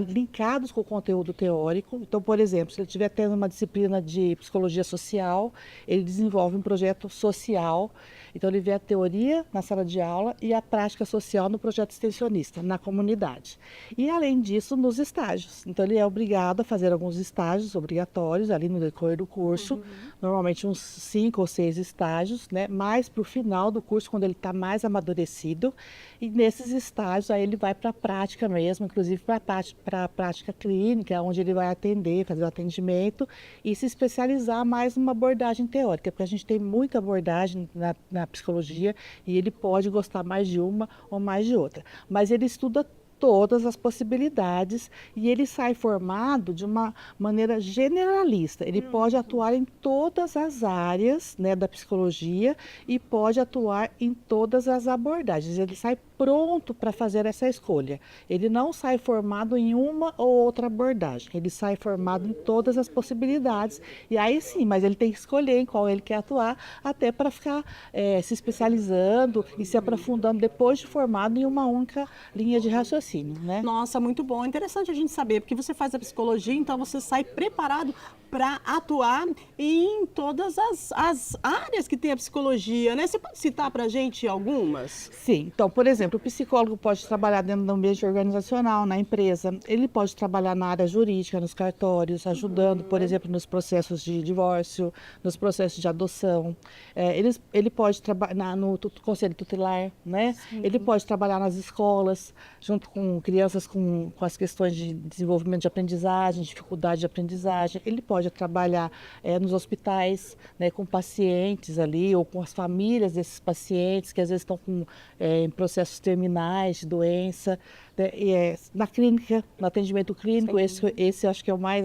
S15: linkados com o conteúdo teórico. Então, por exemplo, se ele estiver tendo uma disciplina de psicologia social, ele desenvolve um projeto social. Então, ele vê a teoria na sala de aula e a prática social no projeto extensionista, na comunidade. E, além disso, nos estágios. Então, ele é obrigado a fazer alguns estágios obrigatórios ali no decorrer do curso, normalmente uns 5 ou 6 estágios, né, mais para o final do curso, quando ele está mais amadurecido. E nesses estágios, aí ele vai para a prática mesmo, inclusive para a prática clínica, onde ele vai atender, fazer o atendimento e se especializar mais numa abordagem teórica, porque a gente tem muita abordagem na psicologia e ele pode gostar mais de uma ou mais de outra. Mas ele estuda todas as possibilidades e ele sai formado de uma maneira generalista. Ele pode atuar em todas as áreas, né, da psicologia e pode atuar em todas as abordagens. Ele sai pronto para fazer essa escolha. Ele não sai formado em uma ou outra abordagem. Ele sai formado em todas as possibilidades. E aí sim, mas ele tem que escolher em qual ele quer atuar, até para ficar se especializando e se aprofundando depois de formado em uma única linha de raciocínio, né?
S12: Nossa, muito bom. Interessante a gente saber, porque você faz a psicologia, então você sai preparado para atuar em todas as áreas que tem a psicologia, né? Você pode citar para a gente algumas?
S15: Sim. Então, por exemplo, o psicólogo pode trabalhar dentro do ambiente organizacional, na empresa. Ele pode trabalhar na área jurídica, nos cartórios, ajudando, por exemplo, nos processos de divórcio, nos processos de adoção. Ele pode trabalhar no conselho tutelar, né?
S12: Sim.
S15: Ele pode trabalhar nas escolas, junto com crianças com as questões de desenvolvimento de aprendizagem, dificuldade de aprendizagem. Ele pode trabalhar nos hospitais, né, com pacientes ali, ou com as famílias desses pacientes que às vezes estão em processos terminais de doença. Na clínica, no atendimento clínico, esse eu acho que é o mais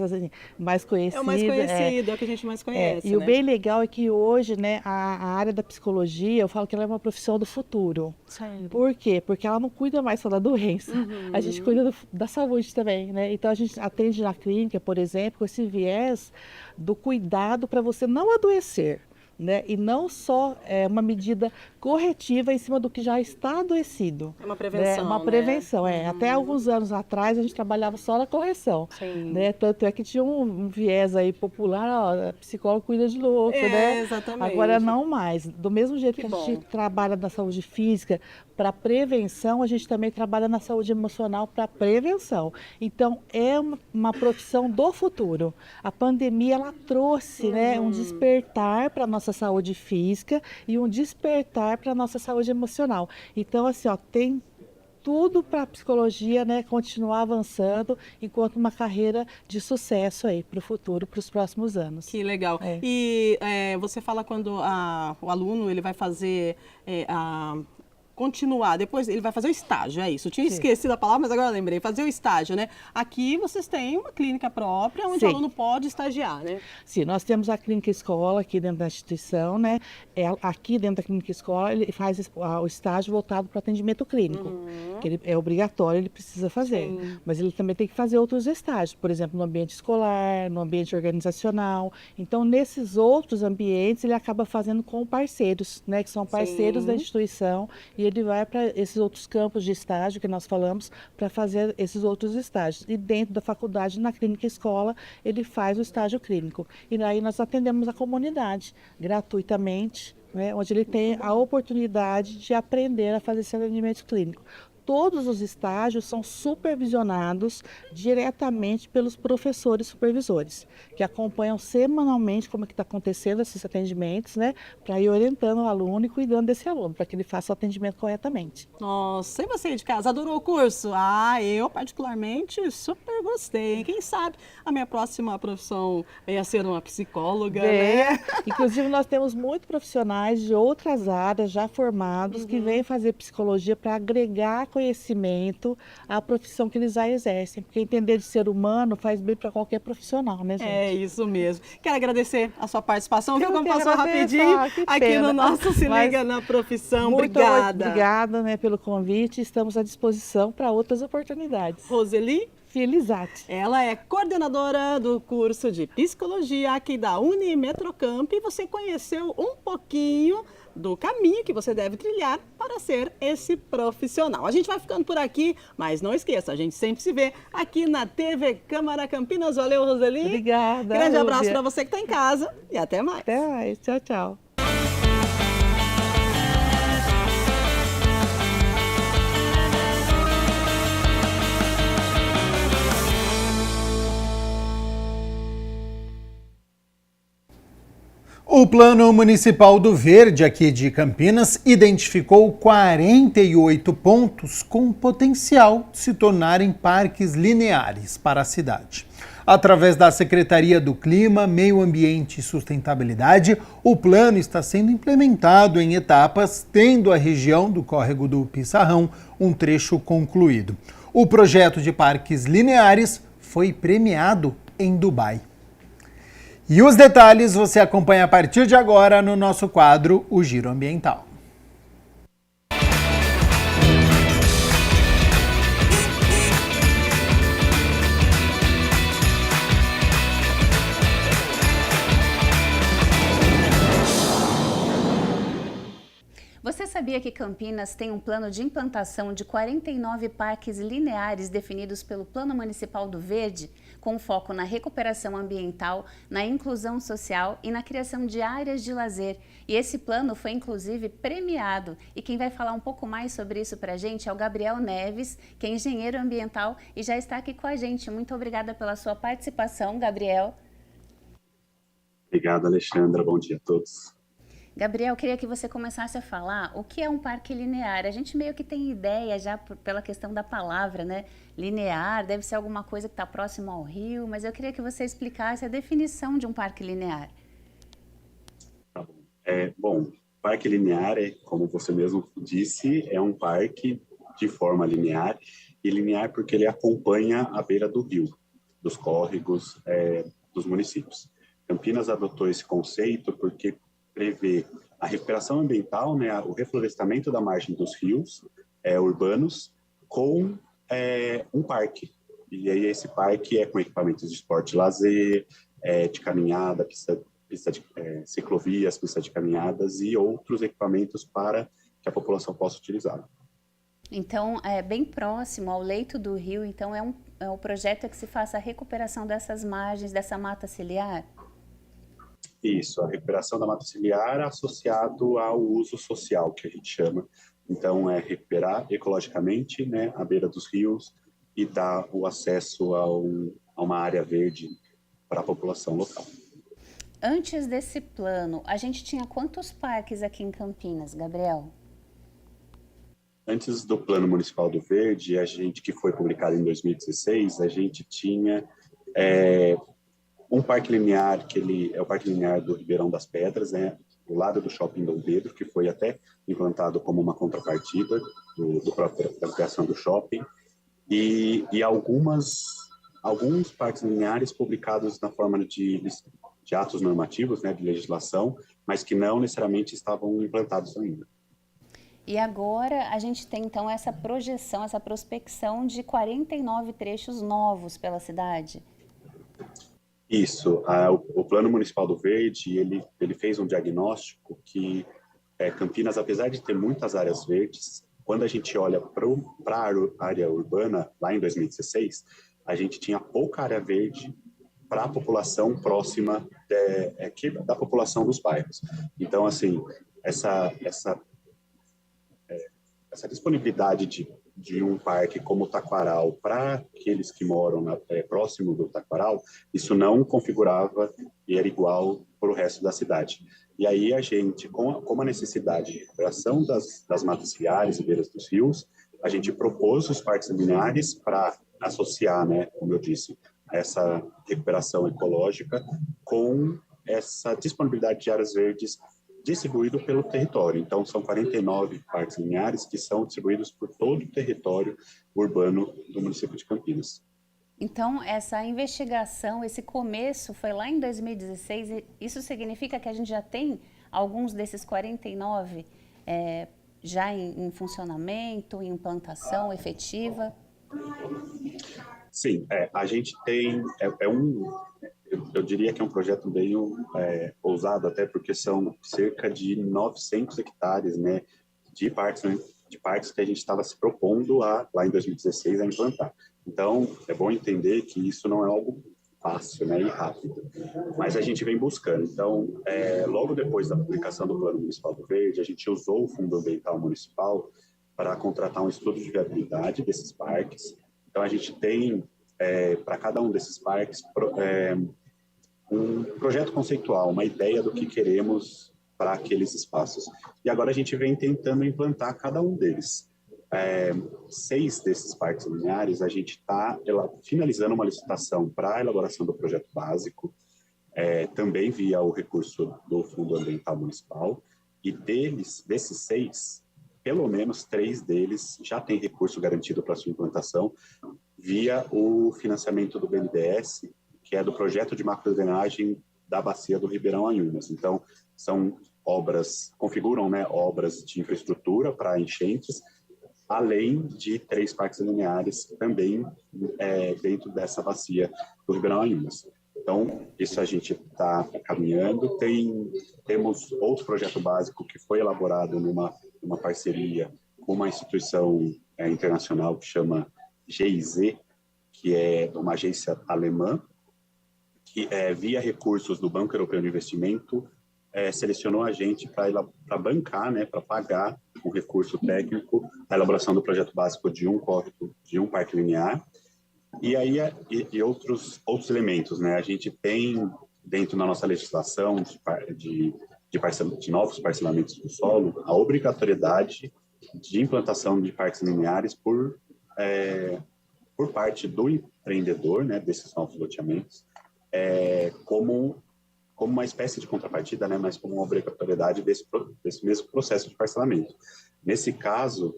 S15: conhecido.
S12: É o mais conhecido, é o que a gente mais conhece.
S15: E o bem legal é que hoje, né, a área da psicologia, eu falo que ela é uma profissão do futuro.
S12: Sério?
S15: Por quê? Porque ela não cuida mais só da doença, a gente cuida da saúde também, né? Então a gente atende na clínica, por exemplo, com esse viés do cuidado para você não adoecer. Né? E não só uma medida corretiva em cima do que já está adoecido.
S12: É uma prevenção,
S15: né? Uma prevenção, Até alguns anos atrás a gente trabalhava só na correção.
S12: Sim.
S15: Né? Tanto é que tinha um viés aí popular, psicólogo cuida de louco, né?
S12: Exatamente.
S15: Agora não mais. Do mesmo jeito que a gente trabalha na saúde física para prevenção, a gente também trabalha na saúde emocional para prevenção. Então, é uma profissão do futuro. A pandemia, ela trouxe né, um despertar para a nossa saúde física e um despertar para a nossa saúde emocional. Então, assim, tem tudo para a psicologia, né, continuar avançando enquanto uma carreira de sucesso aí para o futuro, para os próximos anos.
S12: Que legal. E você fala quando o aluno ele vai fazer continuar, depois ele vai fazer o estágio, é isso. Eu tinha esquecido a palavra, mas agora eu lembrei. Fazer o estágio, né? Aqui vocês têm uma clínica própria, onde o aluno pode estagiar, né?
S15: Sim, nós temos a clínica escola aqui dentro da instituição, né? Aqui dentro da clínica escola, ele faz o estágio voltado para o atendimento clínico, que ele é obrigatório, ele precisa fazer. Mas ele também tem que fazer outros estágios, por exemplo, no ambiente escolar, no ambiente organizacional. Então, nesses outros ambientes, ele acaba fazendo com parceiros, né? Que são parceiros da instituição, e ele vai para esses outros campos de estágio que nós falamos para fazer esses outros estágios. E dentro da faculdade, na clínica escola, ele faz o estágio clínico. E daí nós atendemos a comunidade gratuitamente, né, onde ele tem a oportunidade de aprender a fazer esse atendimento clínico. Todos os estágios são supervisionados diretamente pelos professores supervisores, que acompanham semanalmente como é que está acontecendo esses atendimentos, né, para ir orientando o aluno e cuidando desse aluno, para que ele faça o atendimento corretamente.
S12: Nossa, e você de casa, adorou o curso? Eu particularmente super gostei. Quem sabe a minha próxima profissão venha ser uma psicóloga, né?
S15: Inclusive nós temos muitos profissionais de outras áreas já formados que vêm fazer psicologia para agregar conhecimento à profissão que eles já exercem, porque entender de ser humano faz bem para qualquer profissional, né, gente?
S12: É isso mesmo. Quero agradecer a sua participação, viu como passou rapidinho aqui no nosso Se Liga na Profissão. Obrigada.
S15: Obrigada, né, pelo convite, estamos à disposição para outras oportunidades.
S12: Roseli
S15: Felizati.
S12: Ela é coordenadora do curso de Psicologia aqui da Unimetrocamp e você conheceu um pouquinho do caminho que você deve trilhar para ser esse profissional. A gente vai ficando por aqui, mas não esqueça, a gente sempre se vê aqui na TV Câmara Campinas. Valeu, Roseli.
S15: Obrigada.
S12: Grande abraço para você que está em casa e até mais.
S15: Até mais. Tchau, tchau.
S1: O Plano Municipal do Verde, aqui de Campinas, identificou 48 pontos com potencial de se tornarem parques lineares para a cidade. Através da Secretaria do Clima, Meio Ambiente e Sustentabilidade, o plano está sendo implementado em etapas, tendo a região do Córrego do Pissarrão um trecho concluído. O projeto de parques lineares foi premiado em Dubai. E os detalhes você acompanha a partir de agora no nosso quadro O Giro Ambiental.
S16: Você sabia que Campinas tem um plano de implantação de 49 parques lineares definidos pelo Plano Municipal do Verde, com foco na recuperação ambiental, na inclusão social e na criação de áreas de lazer? E esse plano foi inclusive premiado. E quem vai falar um pouco mais sobre isso para a gente é o Gabriel Neves, que é engenheiro ambiental e já está aqui com a gente. Muito obrigada pela sua participação, Gabriel.
S17: Obrigado, Alexandra. Bom dia a todos.
S16: Gabriel, queria que você começasse a falar o que é um parque linear. A gente meio que tem ideia já pela questão da palavra, né? Linear, deve ser alguma coisa que está próximo ao rio, mas eu queria que você explicasse a definição de um parque linear.
S17: Tá bom. Bom, parque linear, como você mesmo disse, é um parque de forma linear, e linear porque ele acompanha a beira do rio, dos córregos, dos municípios. Campinas adotou esse conceito porque prevê a recuperação ambiental, né, o reflorestamento da margem dos rios urbanos com um parque. E aí esse parque é com equipamentos de esporte e lazer, de caminhada, pista de ciclovias, pista de caminhadas e outros equipamentos para que a população possa utilizar.
S16: Então, é bem próximo ao leito do rio, então o projeto é que se faça a recuperação dessas margens, dessa mata ciliar?
S17: Isso, a recuperação da mata ciliar associado ao uso social, que a gente chama. Então, é recuperar ecologicamente, né, a beira dos rios e dar o acesso a uma área verde para a população local.
S16: Antes desse plano, a gente tinha quantos parques aqui em Campinas, Gabriel?
S17: Antes do Plano Municipal do Verde, que foi publicado em 2016, a gente tinha um parque linear, que ele é o Parque Linear do Ribeirão das Pedras, né, do lado do Shopping Dom Pedro, que foi até implantado como uma contrapartida da criação do shopping, e alguns parques lineares publicados na forma de atos normativos, né, de legislação, mas que não necessariamente estavam implantados ainda.
S16: E agora a gente tem então essa projeção, essa prospecção de 49 trechos novos pela cidade.
S17: Isso, o Plano Municipal do Verde, ele fez um diagnóstico que Campinas, apesar de ter muitas áreas verdes, quando a gente olha para a área urbana, lá em 2016, a gente tinha pouca área verde para a população próxima da população dos bairros. Então, assim, essa disponibilidade de um parque como o Taquaral para aqueles que moram próximo do Taquaral, isso não configurava e era igual para o resto da cidade. E aí a gente, com a necessidade de recuperação das matas ciliares e beiras dos rios, a gente propôs os parques lineares para associar, né, como eu disse, essa recuperação ecológica com essa disponibilidade de áreas verdes distribuído pelo território. Então, são 49 parques lineares que são distribuídos por todo o território urbano do município de Campinas.
S16: Então, essa investigação, esse começo foi lá em 2016, e isso significa que a gente já tem alguns desses 49 já em funcionamento, em implantação efetiva?
S17: Sim, a gente tem, eu diria que é um projeto bem ousado, até porque são cerca de 900 hectares, né, de parques que a gente estava se propondo lá em 2016 a implantar. Então, é bom entender que isso não é algo fácil, né, e rápido, mas a gente vem buscando. Então, logo depois da publicação do Plano Municipal do Verde, a gente usou o Fundo Ambiental Municipal para contratar um estudo de viabilidade desses parques. Então, a gente tem, para cada um desses parques, um projeto conceitual, uma ideia do que queremos para aqueles espaços. E agora a gente vem tentando implantar cada um deles. 6 desses parques lineares, a gente está finalizando uma licitação para a elaboração do projeto básico, também via o recurso do Fundo Ambiental Municipal, e desses 6, pelo menos 3 deles já têm recurso garantido para sua implantação via o financiamento do BNDES, que é do projeto de macrodrenagem da bacia do Ribeirão Anhumas. Então, são obras, configuram, né, obras de infraestrutura para enchentes, além de 3 parques lineares também dentro dessa bacia do Ribeirão Anhumas. Então, isso a gente está caminhando. Temos outro projeto básico que foi elaborado numa parceria com uma instituição internacional que chama GIZ, que é uma agência alemã, que via recursos do Banco Europeu de Investimento, selecionou a gente para bancar, né, para pagar um recurso técnico a elaboração do projeto básico de um parque linear. E aí outros elementos, né? A gente tem dentro da nossa legislação de novos parcelamentos do solo a obrigatoriedade de implantação de parques lineares por parte do empreendedor, né, desses novos loteamentos, como uma espécie de contrapartida, né, mas como uma obrigatoriedade desse mesmo processo de parcelamento. Nesse caso,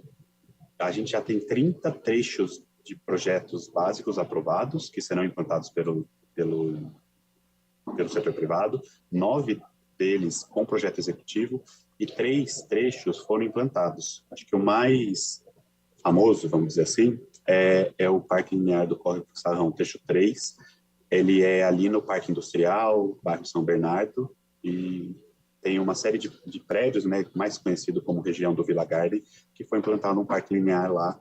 S17: a gente já tem 30 trechos de projetos básicos aprovados, que serão implantados pelo setor privado, 9 deles com projeto executivo e 3 trechos foram implantados. Acho que o mais famoso, vamos dizer assim, é o Parque Linear do Córrego do Sarrão, trecho 3. Ele é ali no Parque Industrial, bairro São Bernardo, e tem uma série de prédios, né, mais conhecido como região do Vila Garden, que foi implantado um parque linear lá,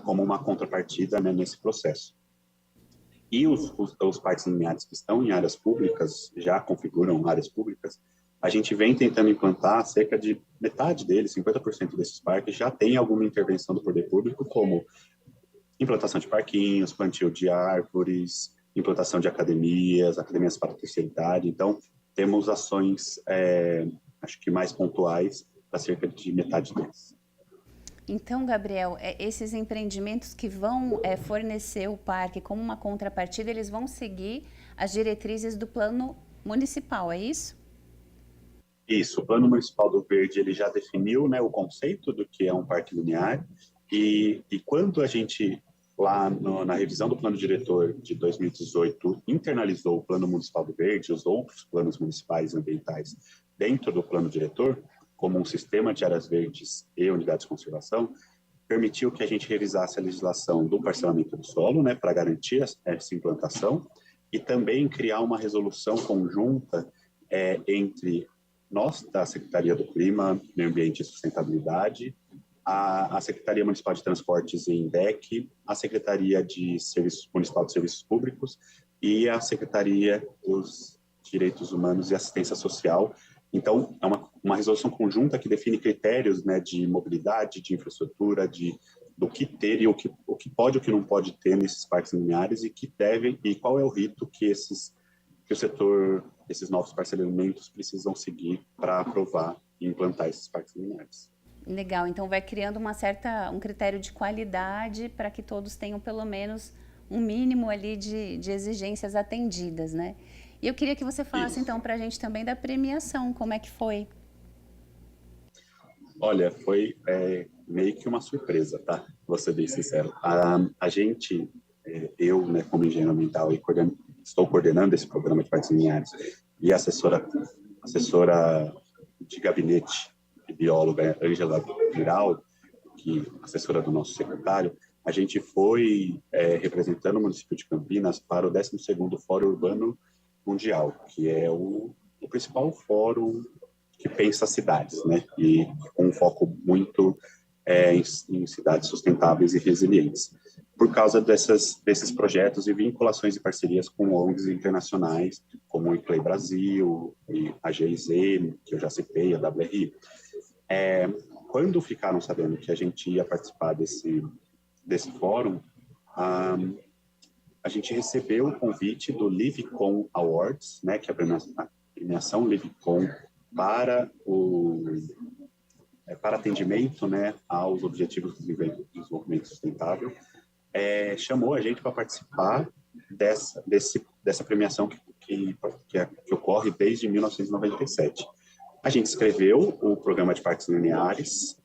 S17: como uma contrapartida, né, nesse processo. E os parques lineares que estão em áreas públicas, já configuram áreas públicas, a gente vem tentando implantar cerca de metade deles, 50% desses parques, já tem alguma intervenção do poder público, como implantação de parquinhos, plantio de árvores, implantação de academias para a terceira idade. Então, temos ações, acho que mais pontuais, para cerca de metade deles.
S16: Então, Gabriel, esses empreendimentos que vão fornecer o parque como uma contrapartida, eles vão seguir as diretrizes do plano municipal, é isso?
S17: Isso, o Plano Municipal do Verde ele já definiu, né, o conceito do que é um parque linear, e quando a gente, lá na revisão do Plano Diretor de 2018, internalizou o Plano Municipal do Verde, os outros planos municipais ambientais dentro do Plano Diretor, como um sistema de áreas verdes e unidades de conservação, permitiu que a gente revisasse a legislação do parcelamento do solo, né, para garantir essa implantação, e também criar uma resolução conjunta entre nós, da Secretaria do Clima, Meio Ambiente e Sustentabilidade, a Secretaria Municipal de Transportes e INDEC, a Secretaria Municipal de Serviços Públicos e a Secretaria dos Direitos Humanos e Assistência Social. Então, é uma resolução conjunta que define critérios, né, de mobilidade, de infraestrutura, do que ter e o que pode e o que não pode ter nesses parques lineares e qual é o rito que o setor, esses novos parcelamentos precisam seguir para aprovar e implantar esses parques lineares.
S16: Legal, então vai criando um critério de qualidade para que todos tenham pelo menos um mínimo ali de exigências atendidas, né? E eu queria que você falasse então para a gente também da premiação, como é que foi?
S17: Olha, foi meio que uma surpresa, tá? Vou ser bem sincero. A gente, eu, né, como engenheiro ambiental, estou coordenando esse programa de parques lineares, e a assessora de gabinete e bióloga Ângela Viral, que assessora do nosso secretário, a gente foi representando o município de Campinas para o 12º Fórum Urbano Mundial, que é o principal fórum que pensa cidades, né? E com um foco muito em cidades sustentáveis e resilientes, por causa desses projetos e vinculações e parcerias com ONGs internacionais, como o ICLEI Brasil, e a GIZ, que eu já citei, a WRI. Quando ficaram sabendo que a gente ia participar desse fórum, a gente recebeu o convite do LiveCon Awards, né, que é a premiação LiveCon para atendimento, né, aos Objetivos de Desenvolvimento Sustentável, chamou a gente para participar dessa premiação que ocorre desde 1997. A gente escreveu o programa de parques lineares,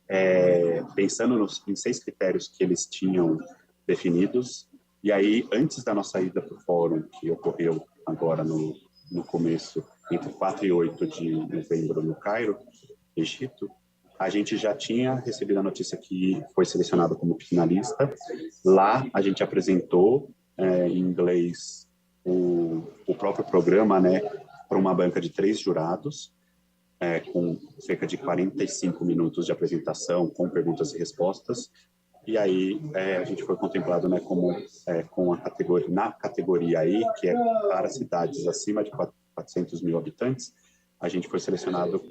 S17: pensando em 6 critérios que eles tinham definidos. E aí, antes da nossa ida para o fórum, que ocorreu agora no começo, entre 4 e 8 de novembro, no Cairo, Egito, a gente já tinha recebido a notícia que foi selecionado como finalista. Lá, a gente apresentou em inglês o próprio programa, né, para uma banca de 3 jurados, com cerca de 45 minutos de apresentação, com perguntas e respostas. E aí a gente foi contemplado, né, na categoria aí, que é para cidades acima de 400 mil habitantes, a gente foi selecionado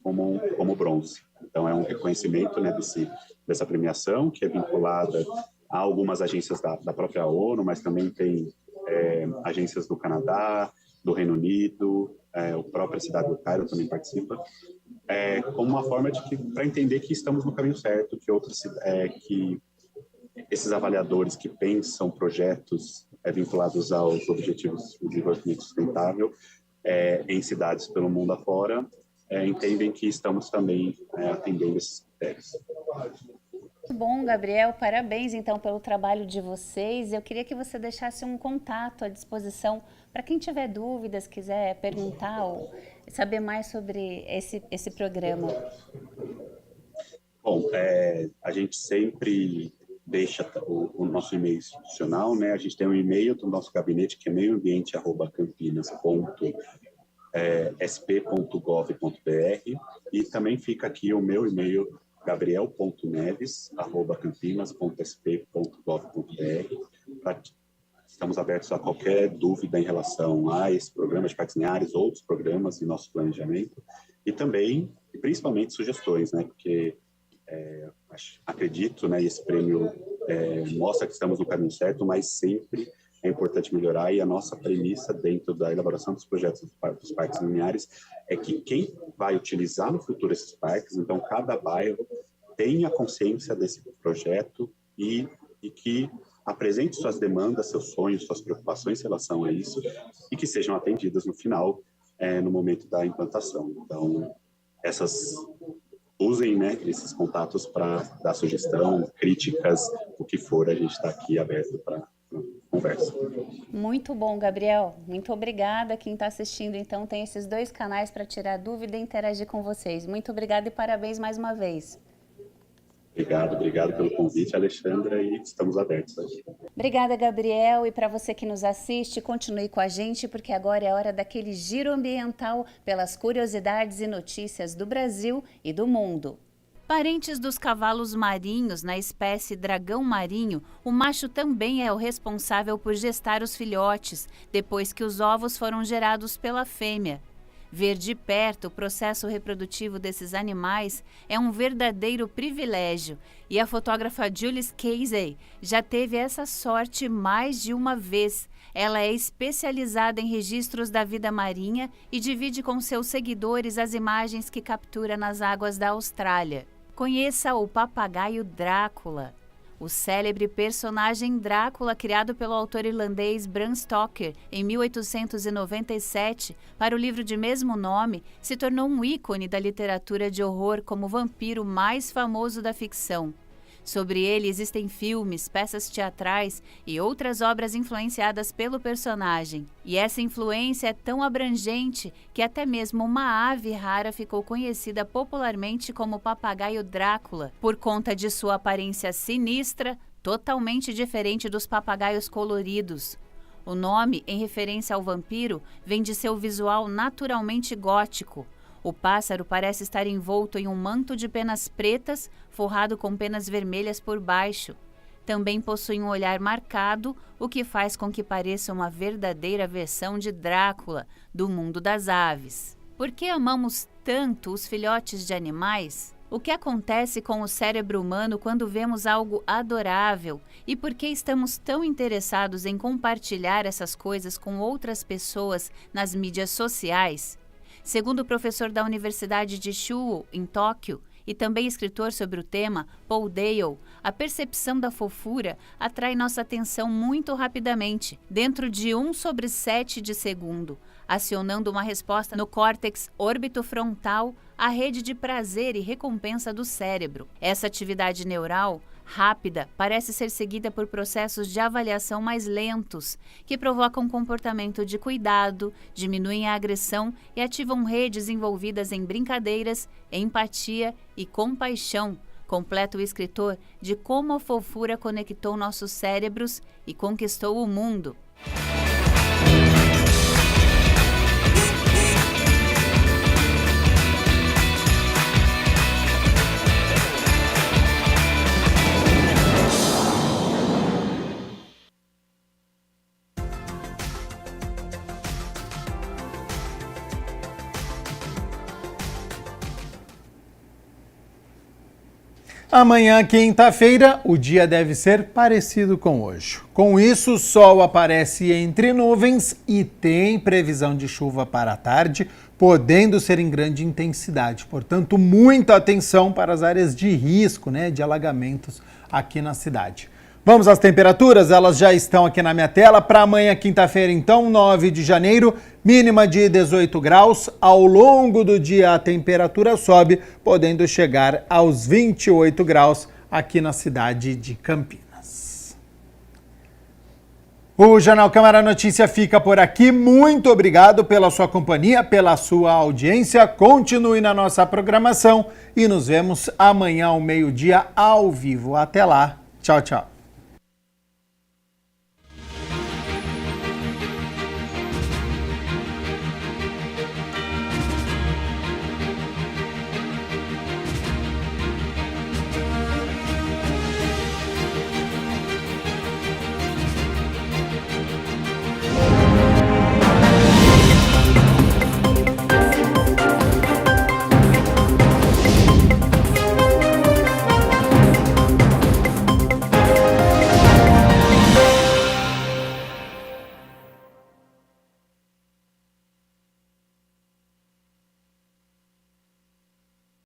S17: como bronze. Então é um reconhecimento, né, dessa premiação, que é vinculada a algumas agências da própria ONU, mas também tem agências do Canadá, do Reino Unido, a própria cidade do Cairo também participa, como uma forma para entender que estamos no caminho certo, que esses avaliadores que pensam projetos vinculados aos Objetivos de Desenvolvimento Sustentável em cidades pelo mundo afora, entendem que estamos também atendendo esses critérios.
S16: Muito bom, Gabriel. Parabéns, então, pelo trabalho de vocês. Eu queria que você deixasse um contato à disposição para quem tiver dúvidas, quiser perguntar ou saber mais sobre esse programa.
S17: Bom, a gente sempre deixa o nosso e-mail institucional, né? A gente tem um e-mail do nosso gabinete, que é meioambiente@campinas.sp.gov.br, e também fica aqui o meu e-mail, gabriel.neves@campinas.sp.gov.br. Estamos abertos a qualquer dúvida em relação a esse programa de parques lineares, outros programas e nosso planejamento, e também, principalmente, sugestões, né? Porque acredito, né, esse prêmio mostra que estamos no caminho certo, mas sempre é importante melhorar, e a nossa premissa dentro da elaboração dos projetos dos parques lineares é que quem vai utilizar no futuro esses parques, então cada bairro tenha consciência desse projeto e que apresente suas demandas, seus sonhos, suas preocupações em relação a isso, e que sejam atendidas no final, no momento da implantação. Então, usem, né, esses contatos para dar sugestão, críticas, o que for, a gente está aqui aberto para conversa.
S16: Muito bom, Gabriel. Muito obrigada. Quem está assistindo, então, tem esses 2 canais para tirar dúvida e interagir com vocês. Muito obrigada e parabéns mais uma vez.
S17: Obrigado pelo convite, Alexandra, e estamos abertos aqui.
S16: Obrigada, Gabriel. E para você que nos assiste, continue com a gente, porque agora é hora daquele giro ambiental pelas curiosidades e notícias do Brasil e do mundo. Parentes dos cavalos marinhos na espécie dragão marinho, o macho também é o responsável por gestar os filhotes, depois que os ovos foram gerados pela fêmea. Ver de perto o processo reprodutivo desses animais é um verdadeiro privilégio, e a fotógrafa Julie Casey já teve essa sorte mais de uma vez. Ela é especializada em registros da vida marinha e divide com seus seguidores as imagens que captura nas águas da Austrália. Conheça o papagaio Drácula. O célebre personagem Drácula, criado pelo autor irlandês Bram Stoker em 1897 para o livro de mesmo nome, se tornou um ícone da literatura de horror como o vampiro mais famoso da ficção. Sobre ele existem filmes, peças teatrais e outras obras influenciadas pelo personagem. E essa influência é tão abrangente que até mesmo uma ave rara ficou conhecida popularmente como papagaio Drácula, por conta de sua aparência sinistra, totalmente diferente dos papagaios coloridos. O nome, em referência ao vampiro, vem de seu visual naturalmente gótico. O pássaro parece estar envolto em um manto de penas pretas, forrado com penas vermelhas por baixo. Também possui um olhar marcado, o que faz com que pareça uma verdadeira versão de Drácula, do mundo das aves. Por que amamos tanto os filhotes de animais? O que acontece com o cérebro humano quando vemos algo adorável? E por que estamos tão interessados em compartilhar essas coisas com outras pessoas nas mídias sociais? Segundo o professor da Universidade de Chuo, em Tóquio, e também escritor sobre o tema, Paul Dale, a percepção da fofura atrai nossa atenção muito rapidamente, dentro de 1/7 de segundo. acionando uma resposta no córtex orbitofrontal, a rede de prazer e recompensa do cérebro. Essa atividade neural rápida parece ser seguida por processos de avaliação mais lentos, que provocam comportamento de cuidado, diminuem a agressão e ativam redes envolvidas em brincadeiras, empatia e compaixão, completa o escritor de como a fofura conectou nossos cérebros e conquistou o mundo.
S1: Amanhã, quinta-feira, o dia deve ser parecido com hoje. Com isso, o sol aparece entre nuvens e tem previsão de chuva para a tarde, podendo ser em grande intensidade. Portanto, muita atenção para as áreas de risco, de alagamentos aqui na cidade. Vamos às temperaturas, elas já estão aqui na minha tela. Para amanhã, quinta-feira, então, 9 de janeiro, mínima de 18 graus. Ao longo do dia, a temperatura sobe, podendo chegar aos 28 graus aqui na cidade de Campinas. O Jornal Câmara Notícia fica por aqui. Muito obrigado pela sua companhia, pela sua audiência. Continue na nossa programação e nos vemos amanhã ao meio-dia ao vivo. Até lá. Tchau, tchau.